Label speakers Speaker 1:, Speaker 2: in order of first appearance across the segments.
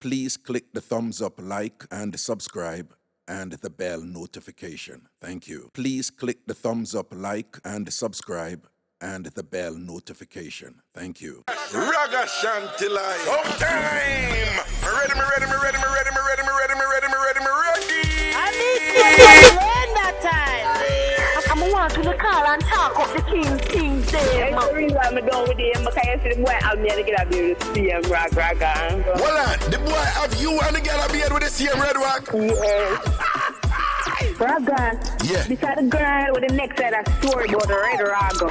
Speaker 1: Please click the thumbs up, like, and subscribe, and the bell notification. Thank you. Please click the thumbs up, like, and subscribe, and the bell notification. Thank you.
Speaker 2: Ragashanti live. Home time. Ready.
Speaker 3: I need to learn that time. I'm want to call and talk of the King there.
Speaker 4: That's the reason I'm done with him, because I see the boy out there to get up here to see him, Raga.
Speaker 2: Hold on. The boy have you and the girl up here with the same red rock?
Speaker 4: Yes. Raga.
Speaker 2: Yeah.
Speaker 4: Beside the girl with the next side of story about the red Raga.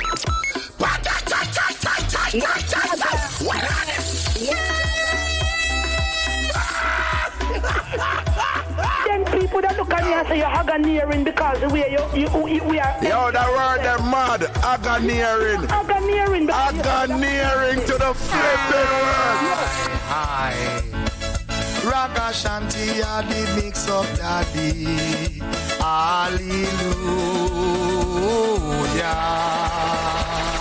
Speaker 4: Then people that look at me and say you're Haganiering because the way we are.
Speaker 2: Yo, that word them mad. Haganiering. Haganiering to the flipping world.
Speaker 5: Hi. Ragashanti, I the Mixup daddy. Hallelujah.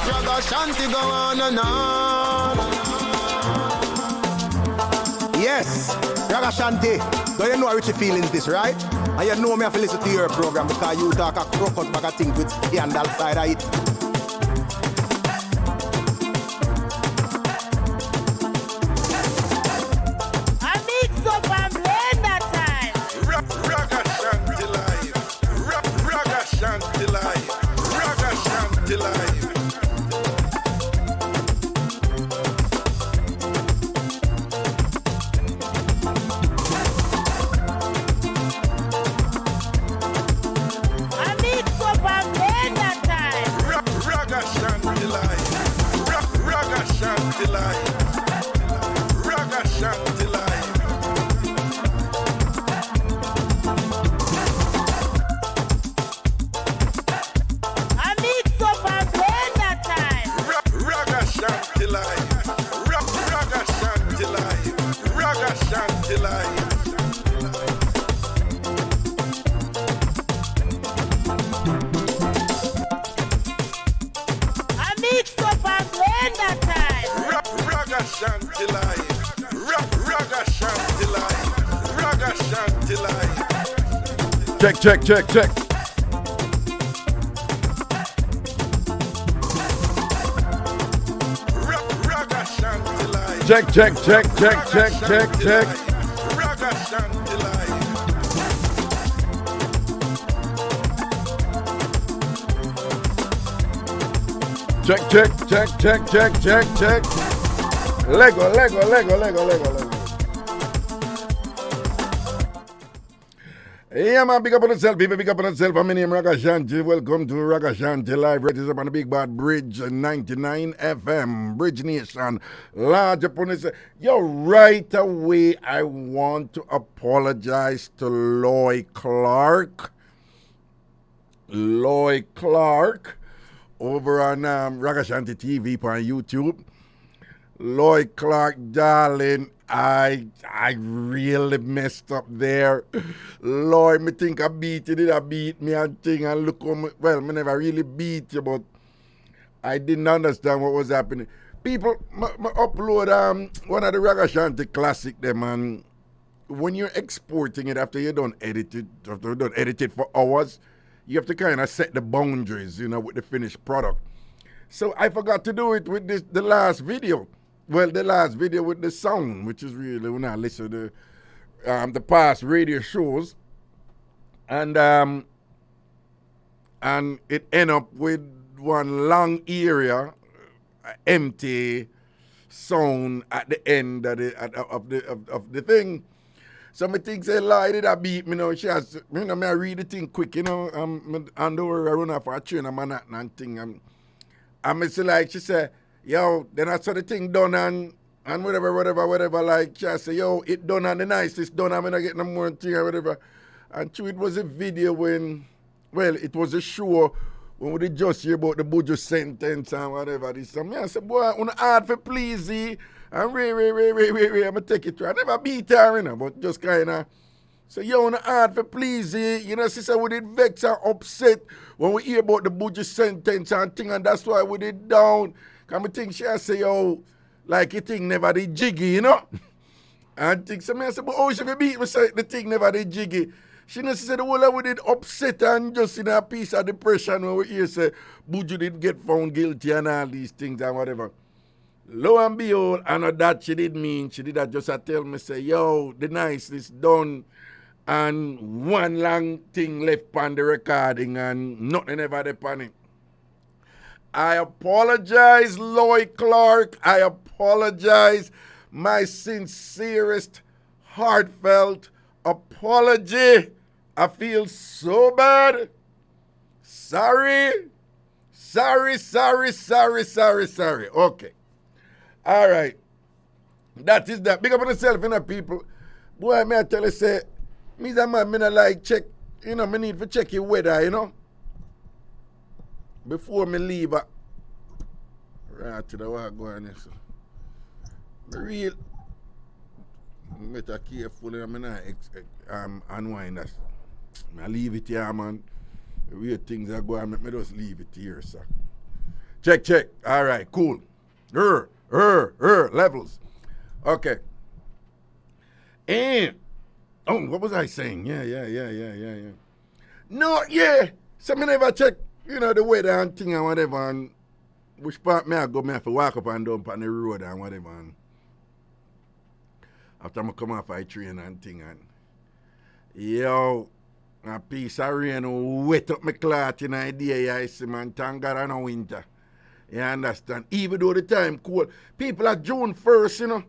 Speaker 5: Ragashanti go on and on. Yes, Ragashanti. Do you know how rich feelings this, right? And you know me have to listen to your program because you talk a crocus bag of things with scandal side of it.
Speaker 3: I Mixup and Blenda time.
Speaker 2: Ragashanti live. Ragashanti live. Ragashanti live.
Speaker 3: I Mixup and Blenda time.
Speaker 2: Ragashanti live. Ragashanti live. Ragashanti live.
Speaker 3: I Mixup and Blenda time.
Speaker 2: Ragashanti live. Ragashanti live. Ragashanti live.
Speaker 3: I Mixup and Blenda time.
Speaker 2: Ragashanti live. Ragashanti live. Ragashanti live.
Speaker 1: Check.
Speaker 2: Ragashanti live.
Speaker 1: Check.
Speaker 2: Ragashanti live.
Speaker 1: Check. Lego. Yeah, man, big up on yourself, people, big up on yourself. My name is Ragashanti. Welcome to Ragashanti Live. Right is up on the Big Bad Bridge 99 FM, Bridge Nation. Large upon this. Yo, right away, I want to apologize to Loy Clark. Over on Ragashanti TV on YouTube. Lloyd Clark, darling, I really messed up there. Lloyd, me think I beat you, did I beat me and thing and look on me, well, me never really beat you, but I didn't understand what was happening. People, me upload one of the Ragashanti classic them, and when you're exporting it after you don't edit it for hours, you have to kind of set the boundaries, with the finished product. So I forgot to do it with the last video. Well, the last video with the sound, which is really when I listen to the past radio shows, and it end up with one long area, empty sound at the end of the thing. So me think say lie did I beat me she has me I read the thing quick, and the way I run off for a train and thing and me say like she said, yo, then I saw the thing done and whatever, like she say, yo, it done and the nicest done, I'm not getting no more thing or whatever. And true, it was a video it was a show when we just hear about the Buju sentence and whatever this. And I said, boy, I'm hard for please, and wait, I'm gonna take it through. I never beat her, but just kinda So you on the hard for please, sister, we did vex and upset when we hear about the Buju sentence and thing, and that's why we did down. Cause I think she say, like you think never did jiggy, And things, so I said, but how she beat me, say the thing never did jiggy. She not said the whole of it did upset and just in a piece of depression when we hear say Buju did get found guilty and all these things and whatever. Lo and behold, I know that she did mean. She did that just to tell me, say, yo, the niceness done and one long thing left on the recording and nothing ever upon it. I apologize, Lloyd Clark. I apologize. My sincerest, heartfelt apology. I feel so bad. Sorry. Okay. All right. That is that. Big up on yourself, you know, people. Boy, may I tell you, say, me that man, me not like check, you know, me need to check your weather, you know. Before me leave, right to the walk going there, so. Real, better careful, I'm not unwind that. I leave it here, man. The way things are going, I just leave it here, sir. Check. All right, cool. Levels. Okay. And, oh, what was I saying? Yeah. No, yeah. So me never check, you know, the weather and thing and whatever, and which part me I go, me have to walk up and down on the road and whatever, and after I come off I train and thing, and yo, a piece of rain wet up my cloth in the day, I see, man, thank God I know winter. You understand? Even though the time cold. People at June 1st, you know.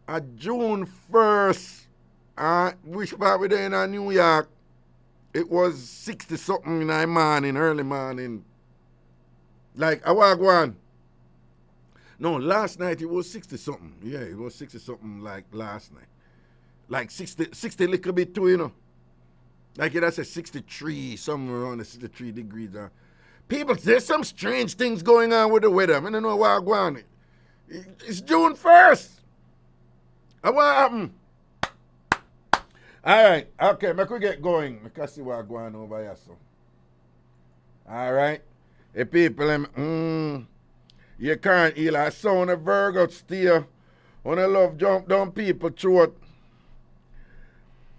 Speaker 1: At June 1st, which part we there in New York, it was 60-something in the morning, early morning. Like, I walk one. No, last night it was 60-something. Yeah, it was 60-something like last night. Like 60 little bit too, you know. Like that's a 63, somewhere around the 63 degrees. People, there's some strange things going on with the weather. I don't know what going on. It's June 1st. What happened? All right. Okay, we get going. I can see what's going on over here. So. All right. Hey, people, you can't heal. I sound a Virgo still. When I love jump down people throat.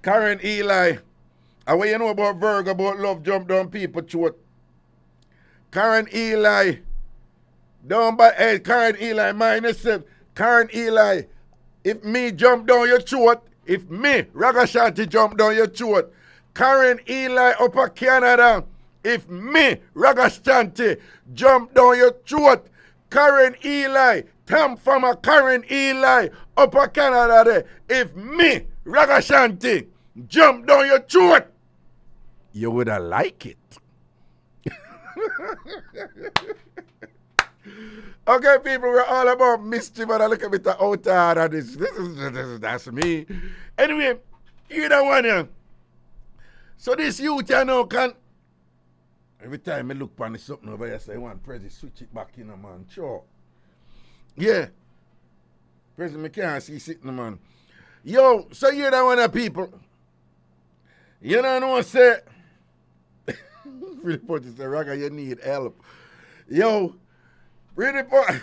Speaker 1: Karen Eli. What you know about Virgo, about love jump down people throat? Karen Eli. Karen Eli, mind yourself. Karen Eli, if me jump down your throat, if me, Ragashanti, jump down your throat, Karen Eli upper Canada, if me, Ragashanti, jump down your throat, Karen Eli, TamFam Karen Eli, upper Canada there, if me, Ragashanti, jump down your throat, you would have like it. Okay, people, we're all about mischief, and I look a bit out of this. That's me. Anyway, you don't want to. So this youth, you know, can. Every time I look on something over here, say, one president, switch it back in, man. Sure. Yeah. President, I can't see sitting, man. Yo, so you don't want to, people. You don't know what say. Really put this, Raga, you need help. Yo. Really, boy.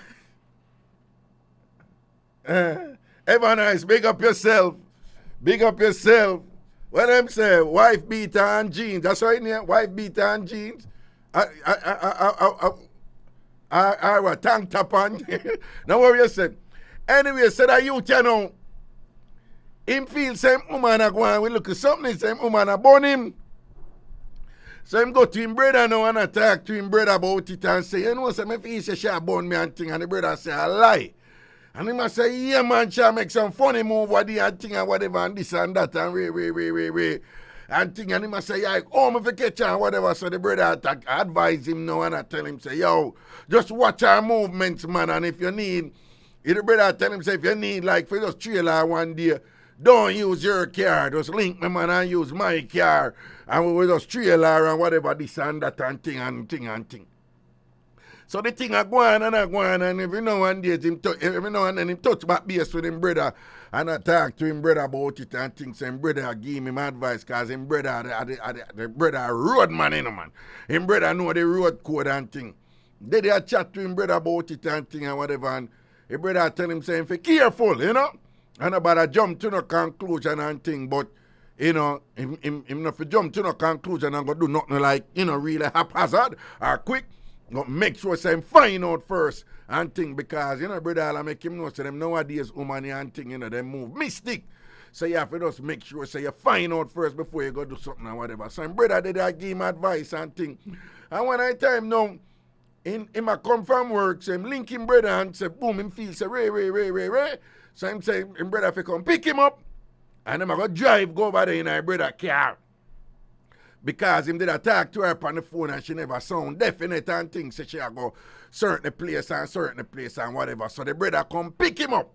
Speaker 1: Ever nice, big up yourself. Big up yourself. What them say? Wife beater and jeans. That's right, yeah. Wife beater and jeans. I tank top on. Now what you said? Anyway, said that you know. Him feel same woman a go on. We look at something, same woman a born him. So him go to him brother now and I talk to him brother about it and say, you know, so me feel say she born me and thing, and the brother say I lie. And he must say, yeah man, she make some funny move what the and thing and whatever and this and that and way. And thing, and he must say, yeah, oh me for catch her and whatever. So the brother advise him now and I tell him, say, yo, just watch her movements, man, and if you need, the brother tell him, say, if you need like for just trailer one day, don't use your car, just link me, man, and use my car. And we will just trailer and whatever, this and that and thing. So the thing a go on, and every now and then him touch back base with him brother, and I talk to him brother about it and things. So him brother give him advice, because him brother, the brother road man, you know, man. Him brother know the road code and thing. They chat to him brother about it and thing and whatever, and his brother tell him, saying, be careful, you know. And about a jump to no conclusion and thing, but you know, him not for jump to no conclusion and go do nothing like, you know, really haphazard or quick. But make sure say him find out first and thing, because, you know, brother, I'll make him know, so them nowadays woman and thing, you know, they move mystic. So you have to just make sure, say you find out first before you go do something or whatever. So him brother did I give him advice and thing. And when I tell him now, him a come from work, so him link him brother and say, boom, him feel say, Ray. So him say, him brother if he come pick him up, and him a go drive go over there in her brother car. Because him did a talk to her on the phone and she never sound definite and things. So she a go certain place and whatever. So the brother come pick him up.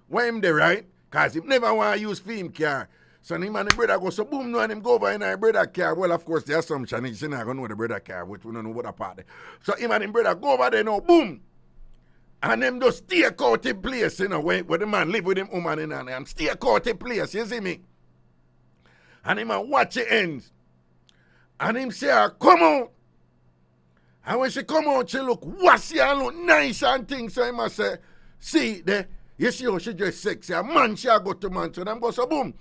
Speaker 1: When him there, right? Because him never want to use film car. So him and the brother go, so boom, no, and him go over in her brother car. Well, of course, the assumption is she not going to know the brother car, which we don't know what a part. So him and him brother go over there now, boom. And them just stay out the place, you know, where the man live with him woman in there. And stay out the place, you see me? And him and watch it ends. And him say, come out. And when she come out, she look wassy and look nice and things. So him a say, see, there, you see how she dress sexy. A man, she a go to man. So them go, so boom.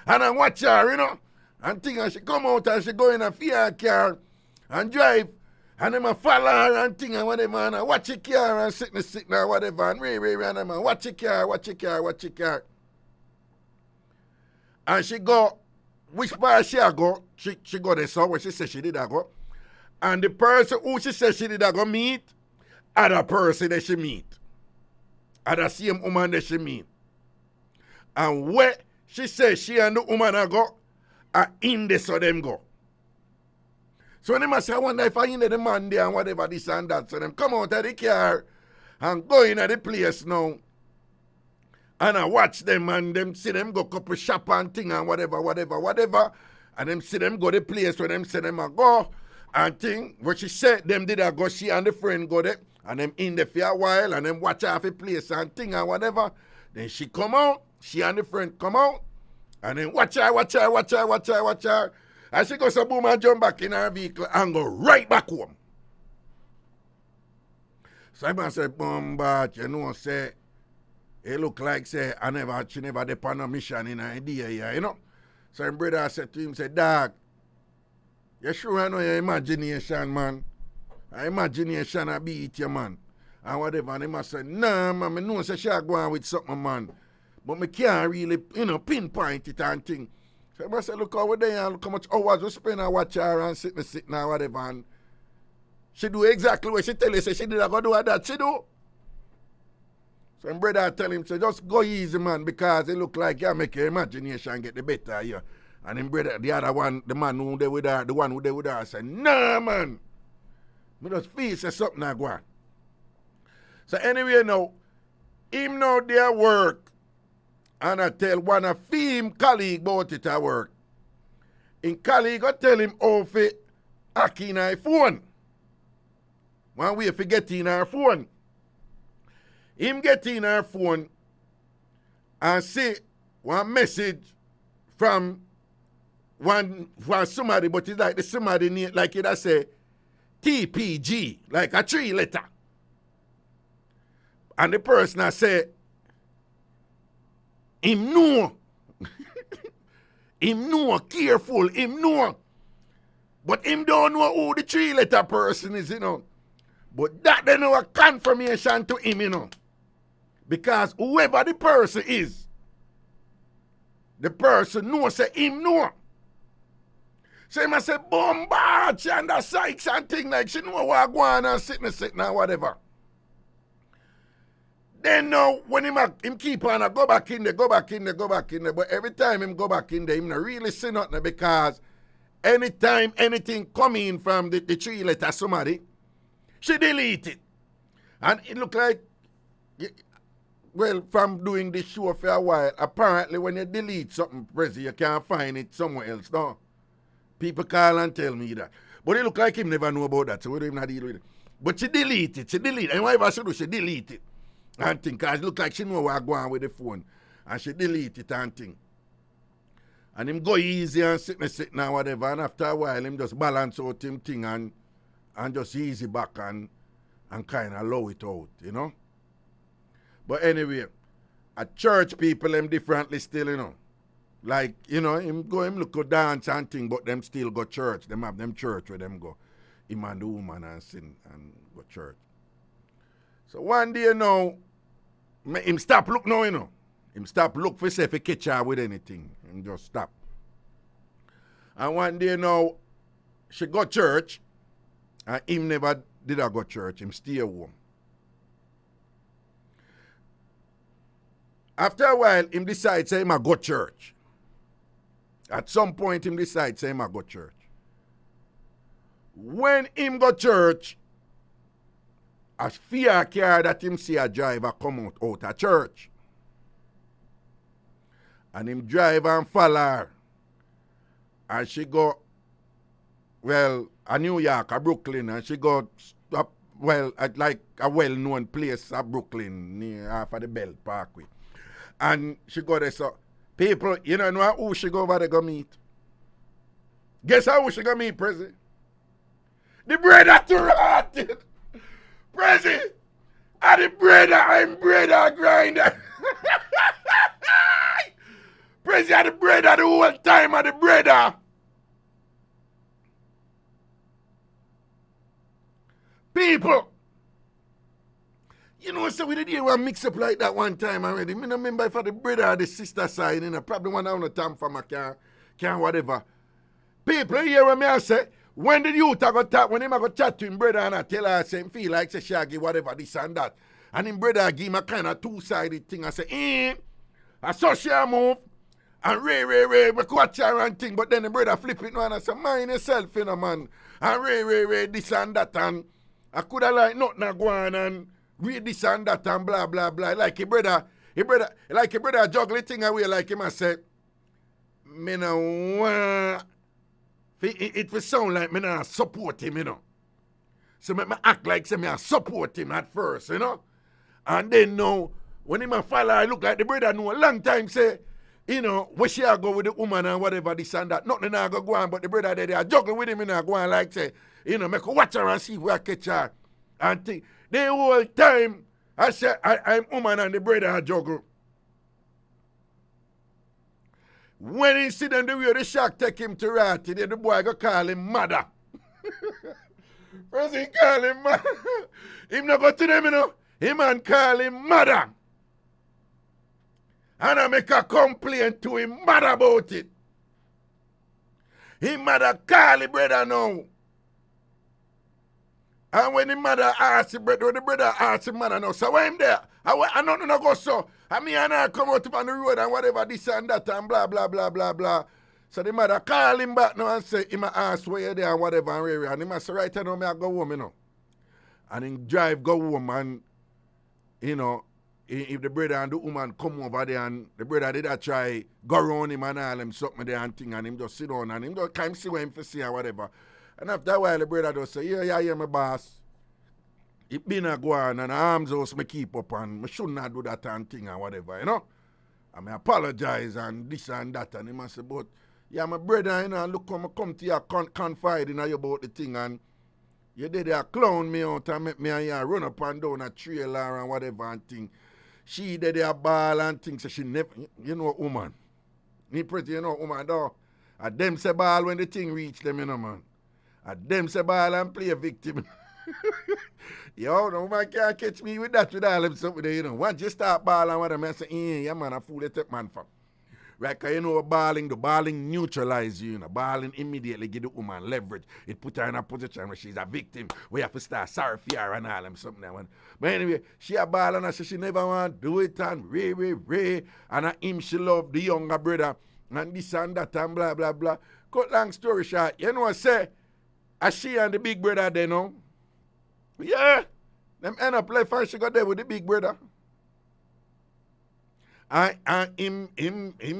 Speaker 1: And I watch her, you know. And thing, and she come out and she go in a Fiat car and drive. And them a follow her and thing and whatever. And I watch the car and sitting and whatever. And Ray, and them a watch the car. And she go, which part she a go? She go there, so where she said she did a go. And the person who she said she did a go meet, other person that she meet. Other same woman that she meet. And where she said she and the woman a go, are in there so them go. So they must say, I wonder if I in the man there and whatever this and that. So them come out of the car and go in at the place now. And I watch them and them see them go couple shop and thing and whatever. And them see them go the place where them say them a go and thing. What she said, them did a go, she and the friend go there. And them in there for a while and them watch her the place and thing and whatever. Then she come out, she and the friend come out. And then watch her. And she goes so boom and jump back in her vehicle and go right back home. So I say, boom, but you know, say, it look like, say, she never depend on a mission in her idea here, you know. So my brother said to him, say, dog, you sure I know your imagination, man? Your imagination a beat you, man. And whatever. And he must say, nah, man, I know say she go on with something, man. But me can't really, you know, pinpoint it and thing. So I must say, look over there and look how much hours we spend and watch her and sitting and whatever. And she do exactly what she tell you, say she did go do that, she do. So my brother tell him, say, just go easy, man, because it look like you make your imagination get the better here. And him brother, the other one, the man who they with her, the one who they with her, said, nah, man. Me just feel say something I go on. So anyway, now, him now their work, and I tell one of him colleague about it at work. In colleague, I tell him how to hack in her phone. One way to get in her phone. Him get in her phone and see one message from somebody, but it's like the somebody name, like it I say TPG, like a 3-letter. And the person I say, him know. Him know, careful, him know. But him don't know who the 3-letter person is, you know. But that they know a confirmation to him, you know. Because whoever the person is, the person knows say him know. So he must say, bombard, she under Sykes and thing like she know what go on and sitting and whatever. Then now, when him keep on go back in there. But every time him go back in there, him not really see nothing because anytime anything come in from the 3-letter somebody, she delete it. And it look like, well, from doing this show for a while, apparently when you delete something, Prezi, you can't find it somewhere else, no? People call and tell me that. But it look like him never know about that, so we don't even not deal with it. But she delete it. And whatever she do, she delete it. And think, because it look like she know what go on with the phone. And she delete it and think. And him go easy and sitting and whatever. And after a while, him just balance out him thing and just easy back and kind of low it out, you know? But anyway, a church people them differently still, you know. Like, you know, him look go dance and thing, but them still go church. Them have them church where them go. Him and the woman and sing and go church. So one day now, him stop look now, you know. Him stop look for say if he catch her with anything. Him just stop. And one day now, she go church, and him never did go church. Him stay home. After a while, him decide say him a go church. At some point, him decide say him a go church. When him go church, a fear car that him see a driver come out of church. And him drive and follow her. And she go, well, a New York, a Brooklyn, and she go up, well, at like a well-known place at Brooklyn, near half of the Belt Parkway. And she go there, so people, you know who she go over there go meet? Guess who she go meet, Prezi? The brother to rotted. Prezi, and the brother, I'm brother grinder. Prezi, and the brother the whole time, and the brother. People, you know, so we did hear one mix up like that one time already. I don't remember if the brother or the sister side, you know, probably one on the TamFam can whatever. People, you hear what me I say? When the youth I go talk, when him I go chat to him brother and I tell her, I say, him feel like say shaggy, whatever, this and that. And him brother give him a kind of two-sided thing. I say, I saw she move, and Ray, we watch her and thing, but then the brother flip it and I say, mind yourself, you know, man. And Ray, this and that, and I could have like nothing go on and read this and that and blah, blah, blah. Like a brother juggle thing away like him I say, me no want, it will sound like me not support him, you know. So me act like say me I support him at first, you know. And then now, when him a follow, I look like the brother know a long time say, you know, where she a go with the woman and whatever, this and that. Nothing I go on, but the brother there, I juggle with him and I go on like say, you know, make a watch her and see where I catch her. And think, the whole time, I say, I'm woman and the brother I juggle. When he see them the way the shark take him to Ratty, then the boy go call him mother. First he call him mother. Him not go to them, you know. Him and call him mother. And I make a complaint to him mother about it. Him mother call him brother now. And when the mother asks the brother asks the mother now, so why him there? I don't know go so. I mean, and I come out on the road and whatever, this and that and blah, blah, blah, blah, blah. So the mother call him back now and say, him ask where you there and whatever and him say, right now, me I go home, you know. And him drive go home and, you know, if the brother and the woman come over there and the brother did that try go around him and all him something there and thing and him just sit down and him just can't see what him for see or whatever. And after a while the brother just say, yeah, my boss. It been a go on and arms house me keep up and me should not do that and thing or whatever, you know. And me apologize and this and that and him I say, but yeah, my brother, you know, look come to you confide in you about the thing and you did a clown me out and make me and you run up and down a trailer and whatever and thing. She did a ball and things, so she never, you know, woman. Me pretty, you know, woman, though. And them say ball when the thing reach them, you know, man. And them say ball and play a victim. Yo, no man can't catch me with that with all them something there, you know. Once you start balling with them, I say, yeah, man, I fool it up, man, for. Right, because you know the balling neutralize you, you know. Balling immediately give the woman leverage. It put her in a position where she's a victim. We have to start sorry for her and all them something there, man. But anyway, she a ball and I say she never want to do it and Ray. And him she love the younger brother and this and that and blah, blah, blah. Cut long story short, you know what I say? As she and the big brother they know. Yeah, them end up left and she got there with the big brother. And him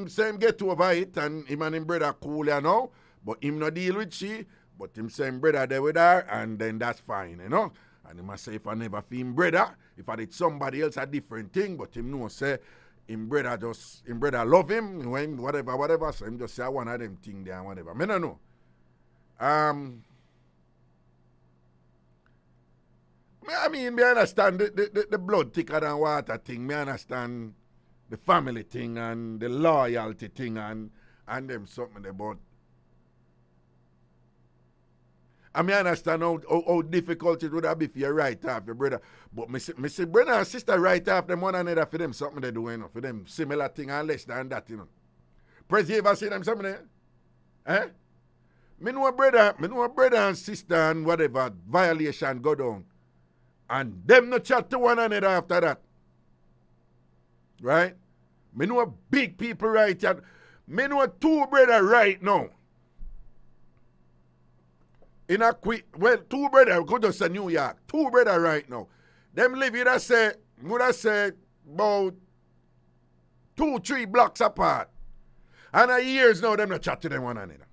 Speaker 1: say him get over it and him and him brother cool, you know. But him no deal with she, but him say him brother there with her and then that's fine, you know. And him say if I never feel him brother, if I did somebody else a different thing, but him know say him brother love him, when whatever, so him just say one of them thing there and whatever. Me no know. I mean, me understand the blood thicker than water thing. Me understand the family thing and the loyalty thing and them something about. I mean, I understand how difficult it would have been for you right off your brother. But me see brother and sister right off them one another for them something they do, you know, for them similar thing and less than that, you know. Press you ever see them something there? Eh? Me know brother and sister and whatever violation go down. And them no chat to one another after that. Right? Me know big people right here. Me know two brother right now. In a quick, well, two brother go to say New York. Two brother right now. Them live would have say about 2-3 blocks apart. And years now them not chat to them one another.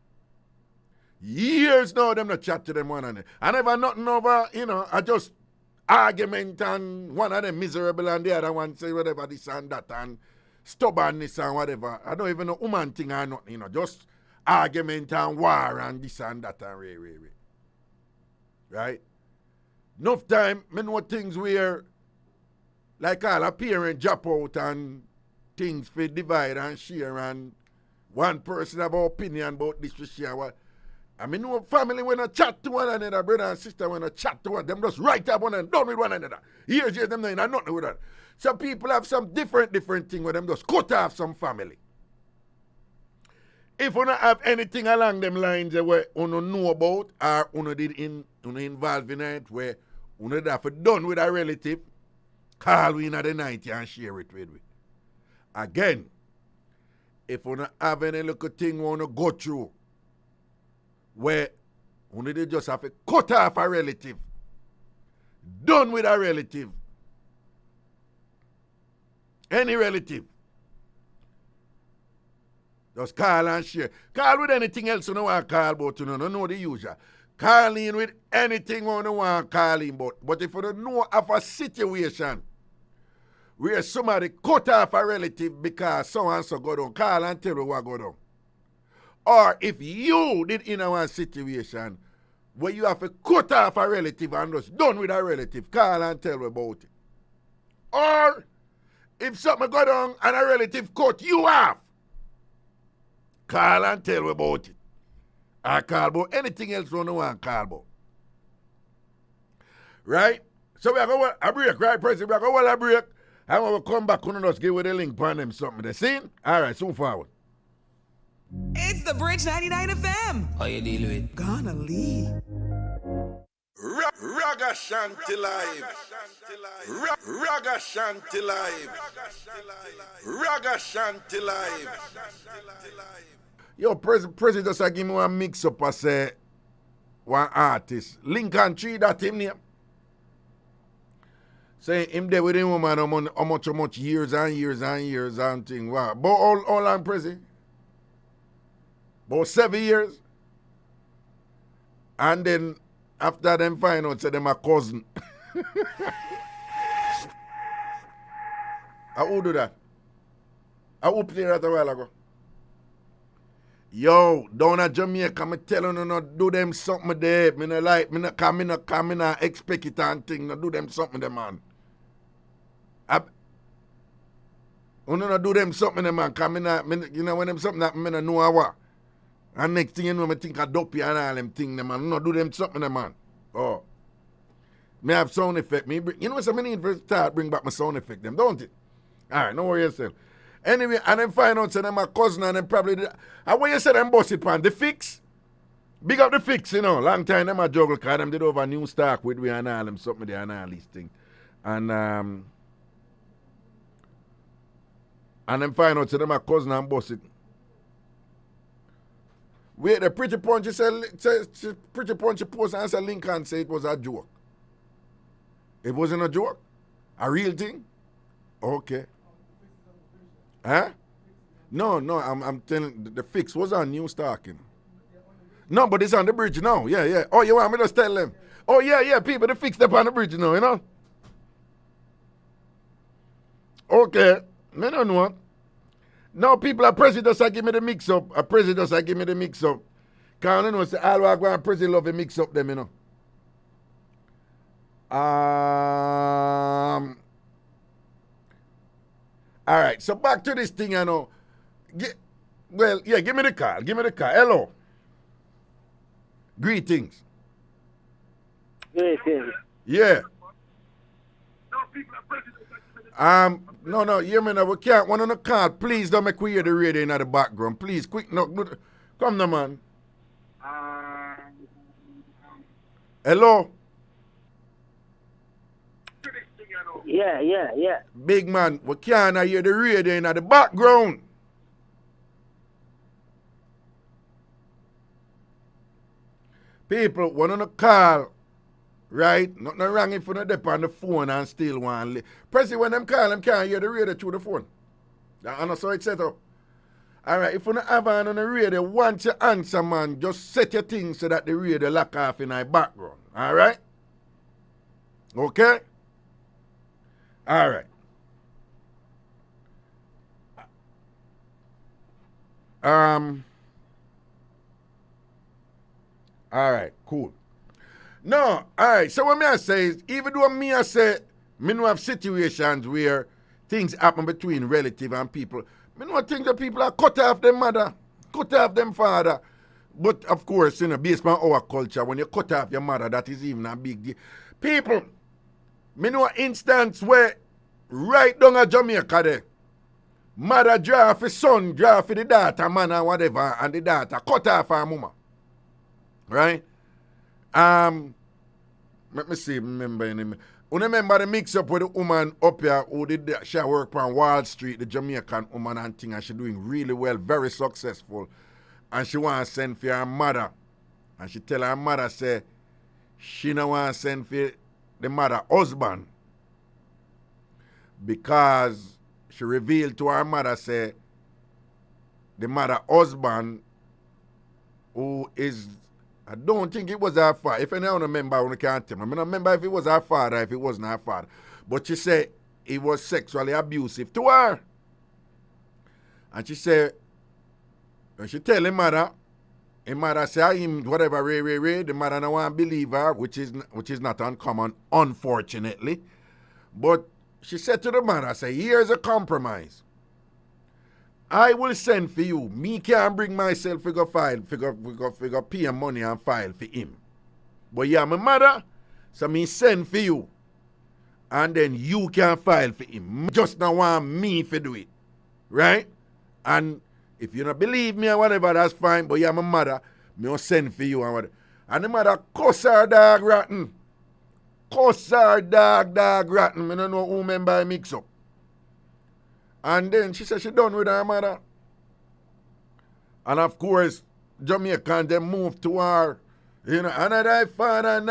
Speaker 1: Years now them not chat to them one another. I never nothing over, you know, I just argument and one of them miserable and the other one say whatever this and that and stubbornness and whatever. I don't even know woman thing or nothing, you know, just argument and war and this and that and way. Right? Enough time, me know things where like all a parent drop out and things for divide and share and one person have an opinion about this to share what. I mean, no family when I chat to one another, brother and sister when I chat to one, them just right up one and done with one another. Years them not nothing with that. Some people have some different thing with them just cut off some family. If you don't have anything along them lines where you know about or you involved in it where you have done with a relative, call we in the night and share it with me. Again, if you don't have any little thing you want to go through where you just have to cut off a relative, done with a relative, any relative, just call and share. Call with anything else you don't want to call about, you know the usual. Call in with anything you don't want to call in about. But if you don't know of a situation where somebody cut off a relative because so and so go down, call and tell you what go down. Or if you did in a situation where you have to cut off a relative and just done with a relative, call and tell you about it. Or if something go down and a relative cut you off, call and tell you about it. Or call about anything else you don't want to call about. Right? So we are going to a break, right, President? We are going to a break. And when we come back, we just give you the link on them something. They seen? All right, soon forward.
Speaker 6: It's the Bridge 99 FM.
Speaker 7: How you deal with?
Speaker 6: Gonna leave.
Speaker 2: Ragashanti live. Ragashanti live. Ragashanti live.
Speaker 1: Yo, President just give me one mix up as one artist. Lincoln Tree, that him name. Say him there with him woman how much years and thing. Wow. But all I'm President. About 7 years. And then after them find out, say them a cousin. I who do that? I who play that a while ago? Yo, down at Jamaica, me tell you no do them something there. Me no like, me no expect it and thing. No do them something there, man. You no do them something there, man. Cause you know when them something that me no know what. And next thing you know, I think I dopey and all them things, man. No do them something, man. Oh. Me have sound effect. You know what I mean? First start bring back my sound effect, them, don't it? All right, no worry yourself. Anyway, and then find out, say them my cousin, and then probably, and when you say them boss it, pan, the fix, big up the fix, you know. Long time them a juggle, because them did over new stock with we and all them, something there and all these things. And then find out, say them my cousin and boss it. Wait, the Pretty Punchy said Pretty Punchy post and said Lincoln said it was a joke. It wasn't a joke? A real thing? Okay. Huh? No, I'm telling the fix was on new stock. You know. No, but it's on the bridge now. Yeah. Oh, you want me to just tell them? Oh, yeah, people, the fix up on the bridge now, you know? Okay. I don't know. Now people are president just give me the mix up. A president just give me the mix up. Because you know, say all I go and president love to mix up them, you know. All right, so back to this thing, you know. Give me the call. Hello. Greetings.
Speaker 4: Greetings.
Speaker 1: Yeah. No, hear me now. We can't one on the call. Please don't make we hear the radio in the background. Please, quick, no. Come now, man. Hello?
Speaker 4: Yeah.
Speaker 1: Big man, we can't hear the radio in the background. People, one on the call, right? Nothing wrong if you not dep on the phone and still want. Press it when them call, them can't hear the radio through the phone. I know so it's set up. All right, if you not have on the radio, once you answer, man, just set your things so that the radio lock off in the background. All right? Okay? All right. All right, cool. No, all right, so what me I say is, even though me I say, me know have situations where things happen between relative and people, me know things that people are cut off them mother, cut off them father. But of course, based on our culture, when you cut off your mother, that is even a big deal. People, me know an instance where right down at Jamaica there, mother draw for son, draw for the daughter, man or whatever, and the daughter cut off her mama. Right? Let me see, remember him. You remember the mix-up with the woman up here who did she work on Wall Street, the Jamaican woman and thing, and she doing really well, very successful. And she want to send for her mother. And she tell her mother, say, she no want to send for the mother husband. Because she revealed to her mother, say, the mother husband, who is, I don't think it was her father. If anyone remember, I can't tell me. I don't remember if it was her father or if it wasn't her father. But she said he was sexually abusive to her. And she said, when she tell him mother say him whatever, the mother don't want to believe her, which is not uncommon, unfortunately. But she said to the mother, say, here's a compromise. I will send for you. Me can't bring myself figure pay money and file for him. But yeah, my mother, so me send for you. And then you can file for him. Just not want me to do it. Right? And if you don't believe me or whatever, that's fine. But yeah, my mother, me will send for you and whatever. And the mother cuss her dog rotten. Cuss her dog rotten. I don't know who member mix up. And then she said she done with her mother. And of course, Jamaican, they moved to her. And thy father and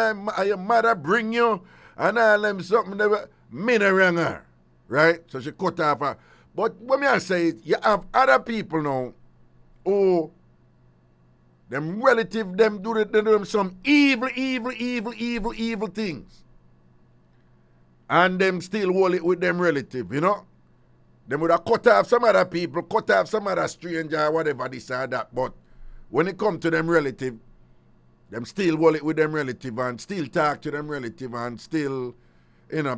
Speaker 1: your mother bring you. And all them something, they were rang her. Right? So she cut off her. But what me I say is, you have other people now who, them relative, them do them some evil things. And them still hold it with them relative, you know? Them would have cut off some other people, cut off some other stranger, whatever, this or that. But when it comes to them relative, them still hold it with them relative and still talk to them relative and still,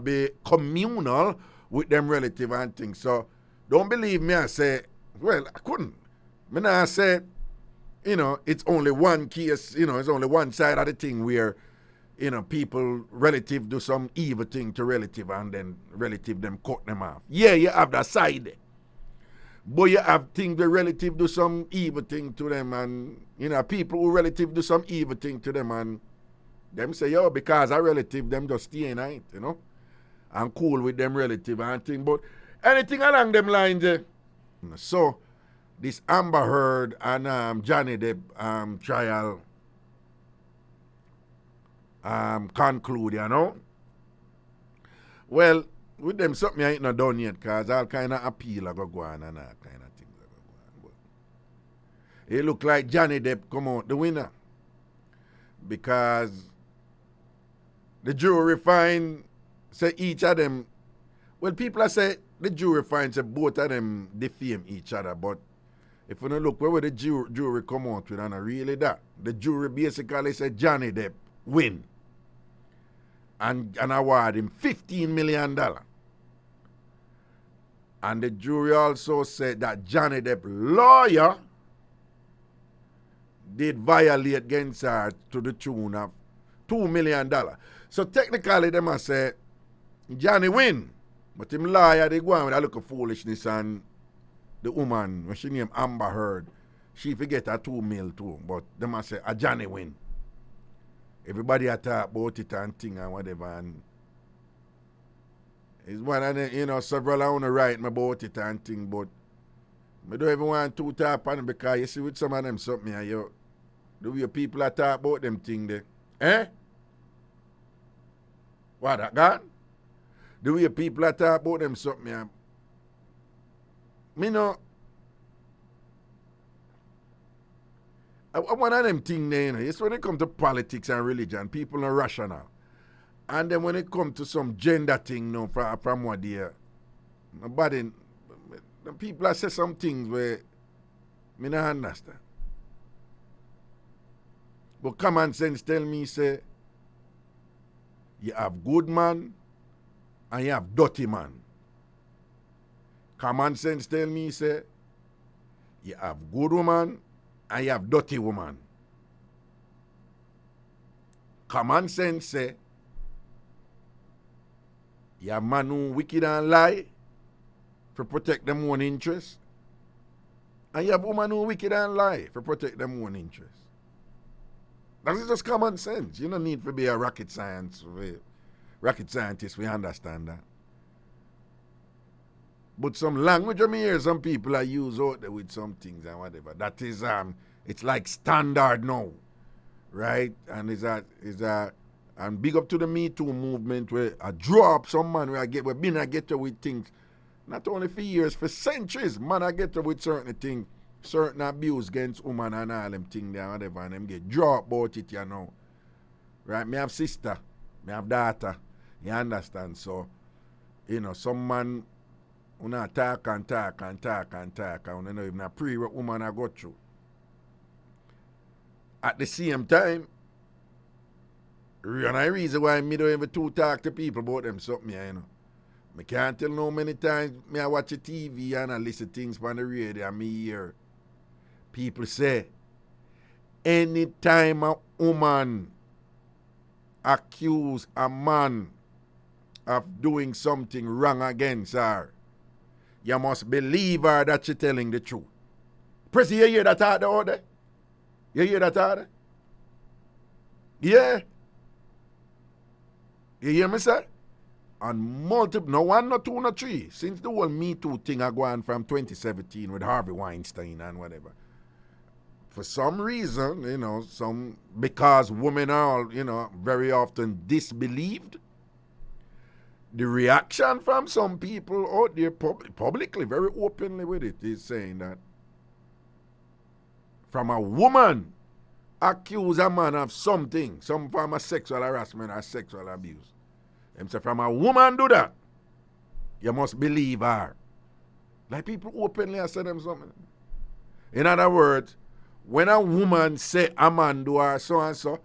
Speaker 1: be communal with them relative and things. So, don't believe me, I say, well, I couldn't. Me nah say, it's only one case, it's only one side of the thing where, people, relative do some evil thing to relative and then relative them cut them off. Yeah, you have that side. But you have things the relative do some evil thing to them and, people who relative do some evil thing to them and them say, yo, because our relative, them just stay in it, and cool with them relative and thing. But anything along them lines, So, this Amber Heard and Johnny Depp trial conclude, Well, with them something I ain't not done yet, because all kind of appeal are go on and all kind of things are go on. But it look like Johnny Depp come out the winner. Because the jury find, say each of them, well, people are say the jury finds that both of them defame each other, but if you don't look where the jury come out with, and really that, the jury basically said Johnny Depp win and award him $15 million. And the jury also said that Johnny Depp's lawyer did violate against her to the tune of $2 million. So technically, they must say Johnny win. But him lawyer, they go on with a little foolishness, and the woman, when she named Amber Heard, she forget her 2 mil too. But they must say a Johnny win. Everybody a talk about it and thing and whatever. And it's one of the, several I want to write me about it and thing, but I don't even want to talk on it because you see with some of them something here, the way people are talk about them thing there. Eh? What, that gone? The way people are talk about them something here. Me know, one of them things there, it's when it comes to politics and religion, people are rational. And then when it comes to some gender thing, from what they are, nobody, the people are say some things where me not understand. But common sense tell me, say, you have good man and you have dirty man. Common sense tell me, say, you have good woman and you have dirty woman. Common sense say, you have man who wicked and lie for protect them own interest. And you have woman who wicked and lie for protect them own interest. That is just common sense. You don't need to be a rocket scientist. We understand that. But some language I hear some people are use out there with some things and whatever. That is it's like standard now. Right? And and big up to the Me Too movement where I draw up some man where I get with things. Not only for years, for centuries, man I get with certain things, certain abuse against women and all them things there and whatever, and them get draw up about it, Right? Me have sister, me have daughter. You understand? So, some man who not talk and you know even a pre what woman I go through. At the same time, and the reason why me don't even too talk to people about them something, I can't tell no many times me I watch a TV and I listen to things on the radio and me hear people say, anytime a woman accuse a man of doing something wrong against her, you must believe her that she's telling the truth. Pressy, you hear that out there? You hear that out there? Yeah. You hear me, sir? And multiple, no one, no two, no three. Since the whole Me Too thing I go on from 2017 with Harvey Weinstein and whatever. For some reason, because women are, very often disbelieved, the reaction from some people out there publicly, very openly with it, is saying that from a woman accuse a man of something, some form of sexual harassment or sexual abuse. Them say from a woman do that, you must believe her. Like people openly say them something. In other words, when a woman say a man do her so and so,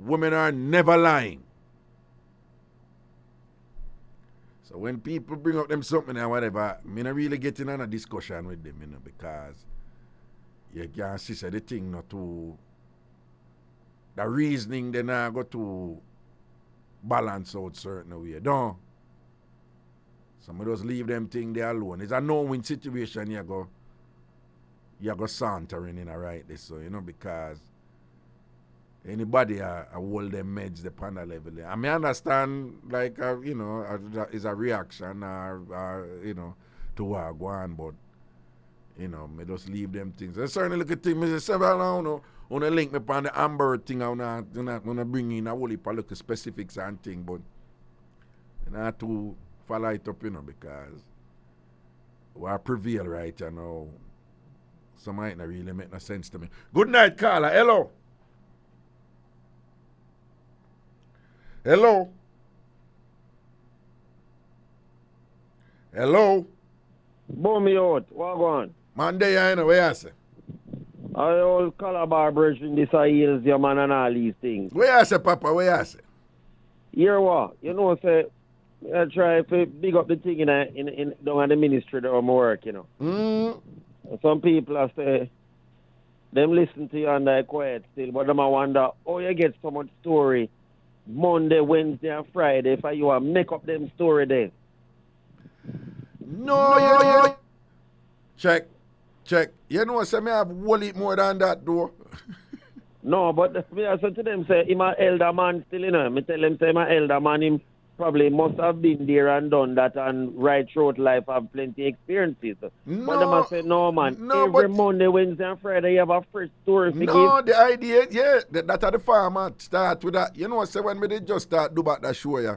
Speaker 1: women are never lying. So when people bring up them something and whatever, me not really getting on a discussion with them, because you can see the thing not too, the reasoning they not go to balance out certain way. Don't. Some of those leave them thing there alone. It's a no-win situation you go sauntering in a right this, so because anybody hold them meds upon a level. I mean, I understand, like, is a reaction or to what go on, but, me just leave them things. There's certain little things, me say, several, on the link me upon the Amber thing, I'm not bring in a whole heap of little specifics and thing, but I have to follow it up, because what prevail right now, some might not really make no sense to me. Good night, Carla. Hello. Hello? Hello?
Speaker 7: Boom me out. What go on?
Speaker 1: Monday, where you say?
Speaker 7: I old Calabar Bridge in this hills, man, and all these things.
Speaker 1: Where you say, Papa? Where you say?
Speaker 7: Hear what? Say, I try to big up the thing in down at the ministry that I'm work, you know. Some people are say them listen to you and they're quiet still, but them I wonder how you get so much story Monday, Wednesday, and Friday if you make up them story then.
Speaker 1: No. Check. You know, say me have whole it more than that though.
Speaker 7: No, but me I said to them say him an elder man still, you know. Me tell them say him an elder man, him probably must have been there and done that and right throughout life have plenty experiences.
Speaker 1: No,
Speaker 7: but them I say no man.
Speaker 1: No,
Speaker 7: every
Speaker 1: but
Speaker 7: Monday, Wednesday, and Friday you have a fresh story to
Speaker 1: no,
Speaker 7: give.
Speaker 1: the idea, yeah, that are the farmer start with that. You know, say when we did just start do about that show, yeah.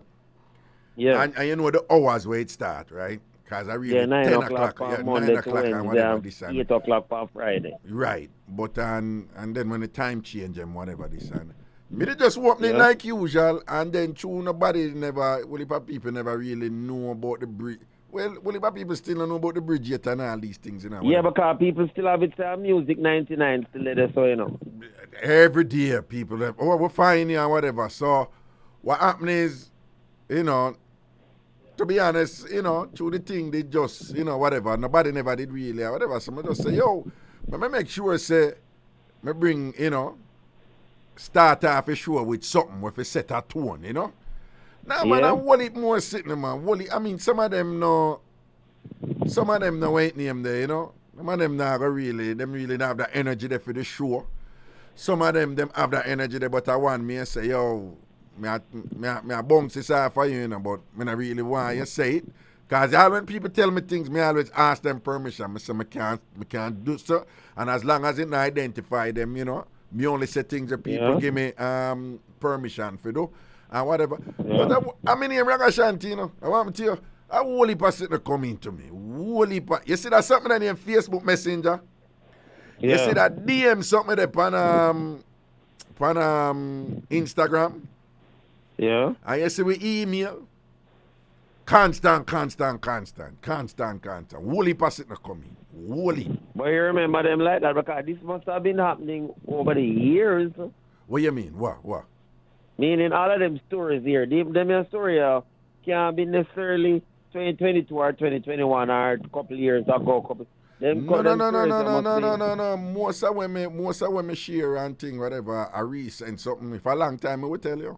Speaker 7: Yeah.
Speaker 1: And you know the hours where it start, right? Because I really
Speaker 7: 9
Speaker 1: 10
Speaker 7: o'clock
Speaker 1: o'clock,
Speaker 7: on Monday
Speaker 1: 9
Speaker 7: to
Speaker 1: o'clock and
Speaker 7: Wednesday
Speaker 1: whatever
Speaker 7: and
Speaker 1: this and
Speaker 7: 8 o'clock on Friday.
Speaker 1: right. But and then when the time change and whatever this and me they just opening
Speaker 7: Yeah.
Speaker 1: like usual and then true nobody never people never really know about the bridge. Well, people still don't know about the bridge yet and all these things, you know.
Speaker 7: Yeah, because people still have it music 99 still there, so you know.
Speaker 1: Every day people have, we're fine here and whatever. So what happened is, you know, to be honest, you know, through the thing they just, you know, whatever, nobody never did really or whatever. So I just say, yo, but me make sure say me bring, you know, start off a show with something with a set a tone, you know. Now man,
Speaker 7: Yeah.
Speaker 1: I want it more sitting man. I mean some of them no ain't name there, you know. Some of them not really don't have the energy there for the show. Some of them have that energy there, but I want me to say, yo, me I bounce this off for you, you know, but me not really want you say it. Because when people tell me things, me always ask them permission. I say me can't do so. And as long as it not identify them, you know, me only say things that people give me permission for do. And whatever.
Speaker 7: Yeah.
Speaker 1: But I mean here Ragashanti, you know. I want to tell you, a whole heap of sitting come into me. You see that something on your Facebook Messenger?
Speaker 7: Yeah.
Speaker 1: You see that DM something there on Instagram?
Speaker 7: Yeah.
Speaker 1: And you see we email. Constant. Whole heap of sitting coming. Whole heap.
Speaker 7: But you remember them like that because this must have been happening over the years.
Speaker 1: What you mean? What?
Speaker 7: Meaning all of them stories here, them story can't be necessarily 2022 or 2021 or a couple years ago.
Speaker 1: No. Most of when me share and thing, whatever, I recent something. For a long time, I will tell you.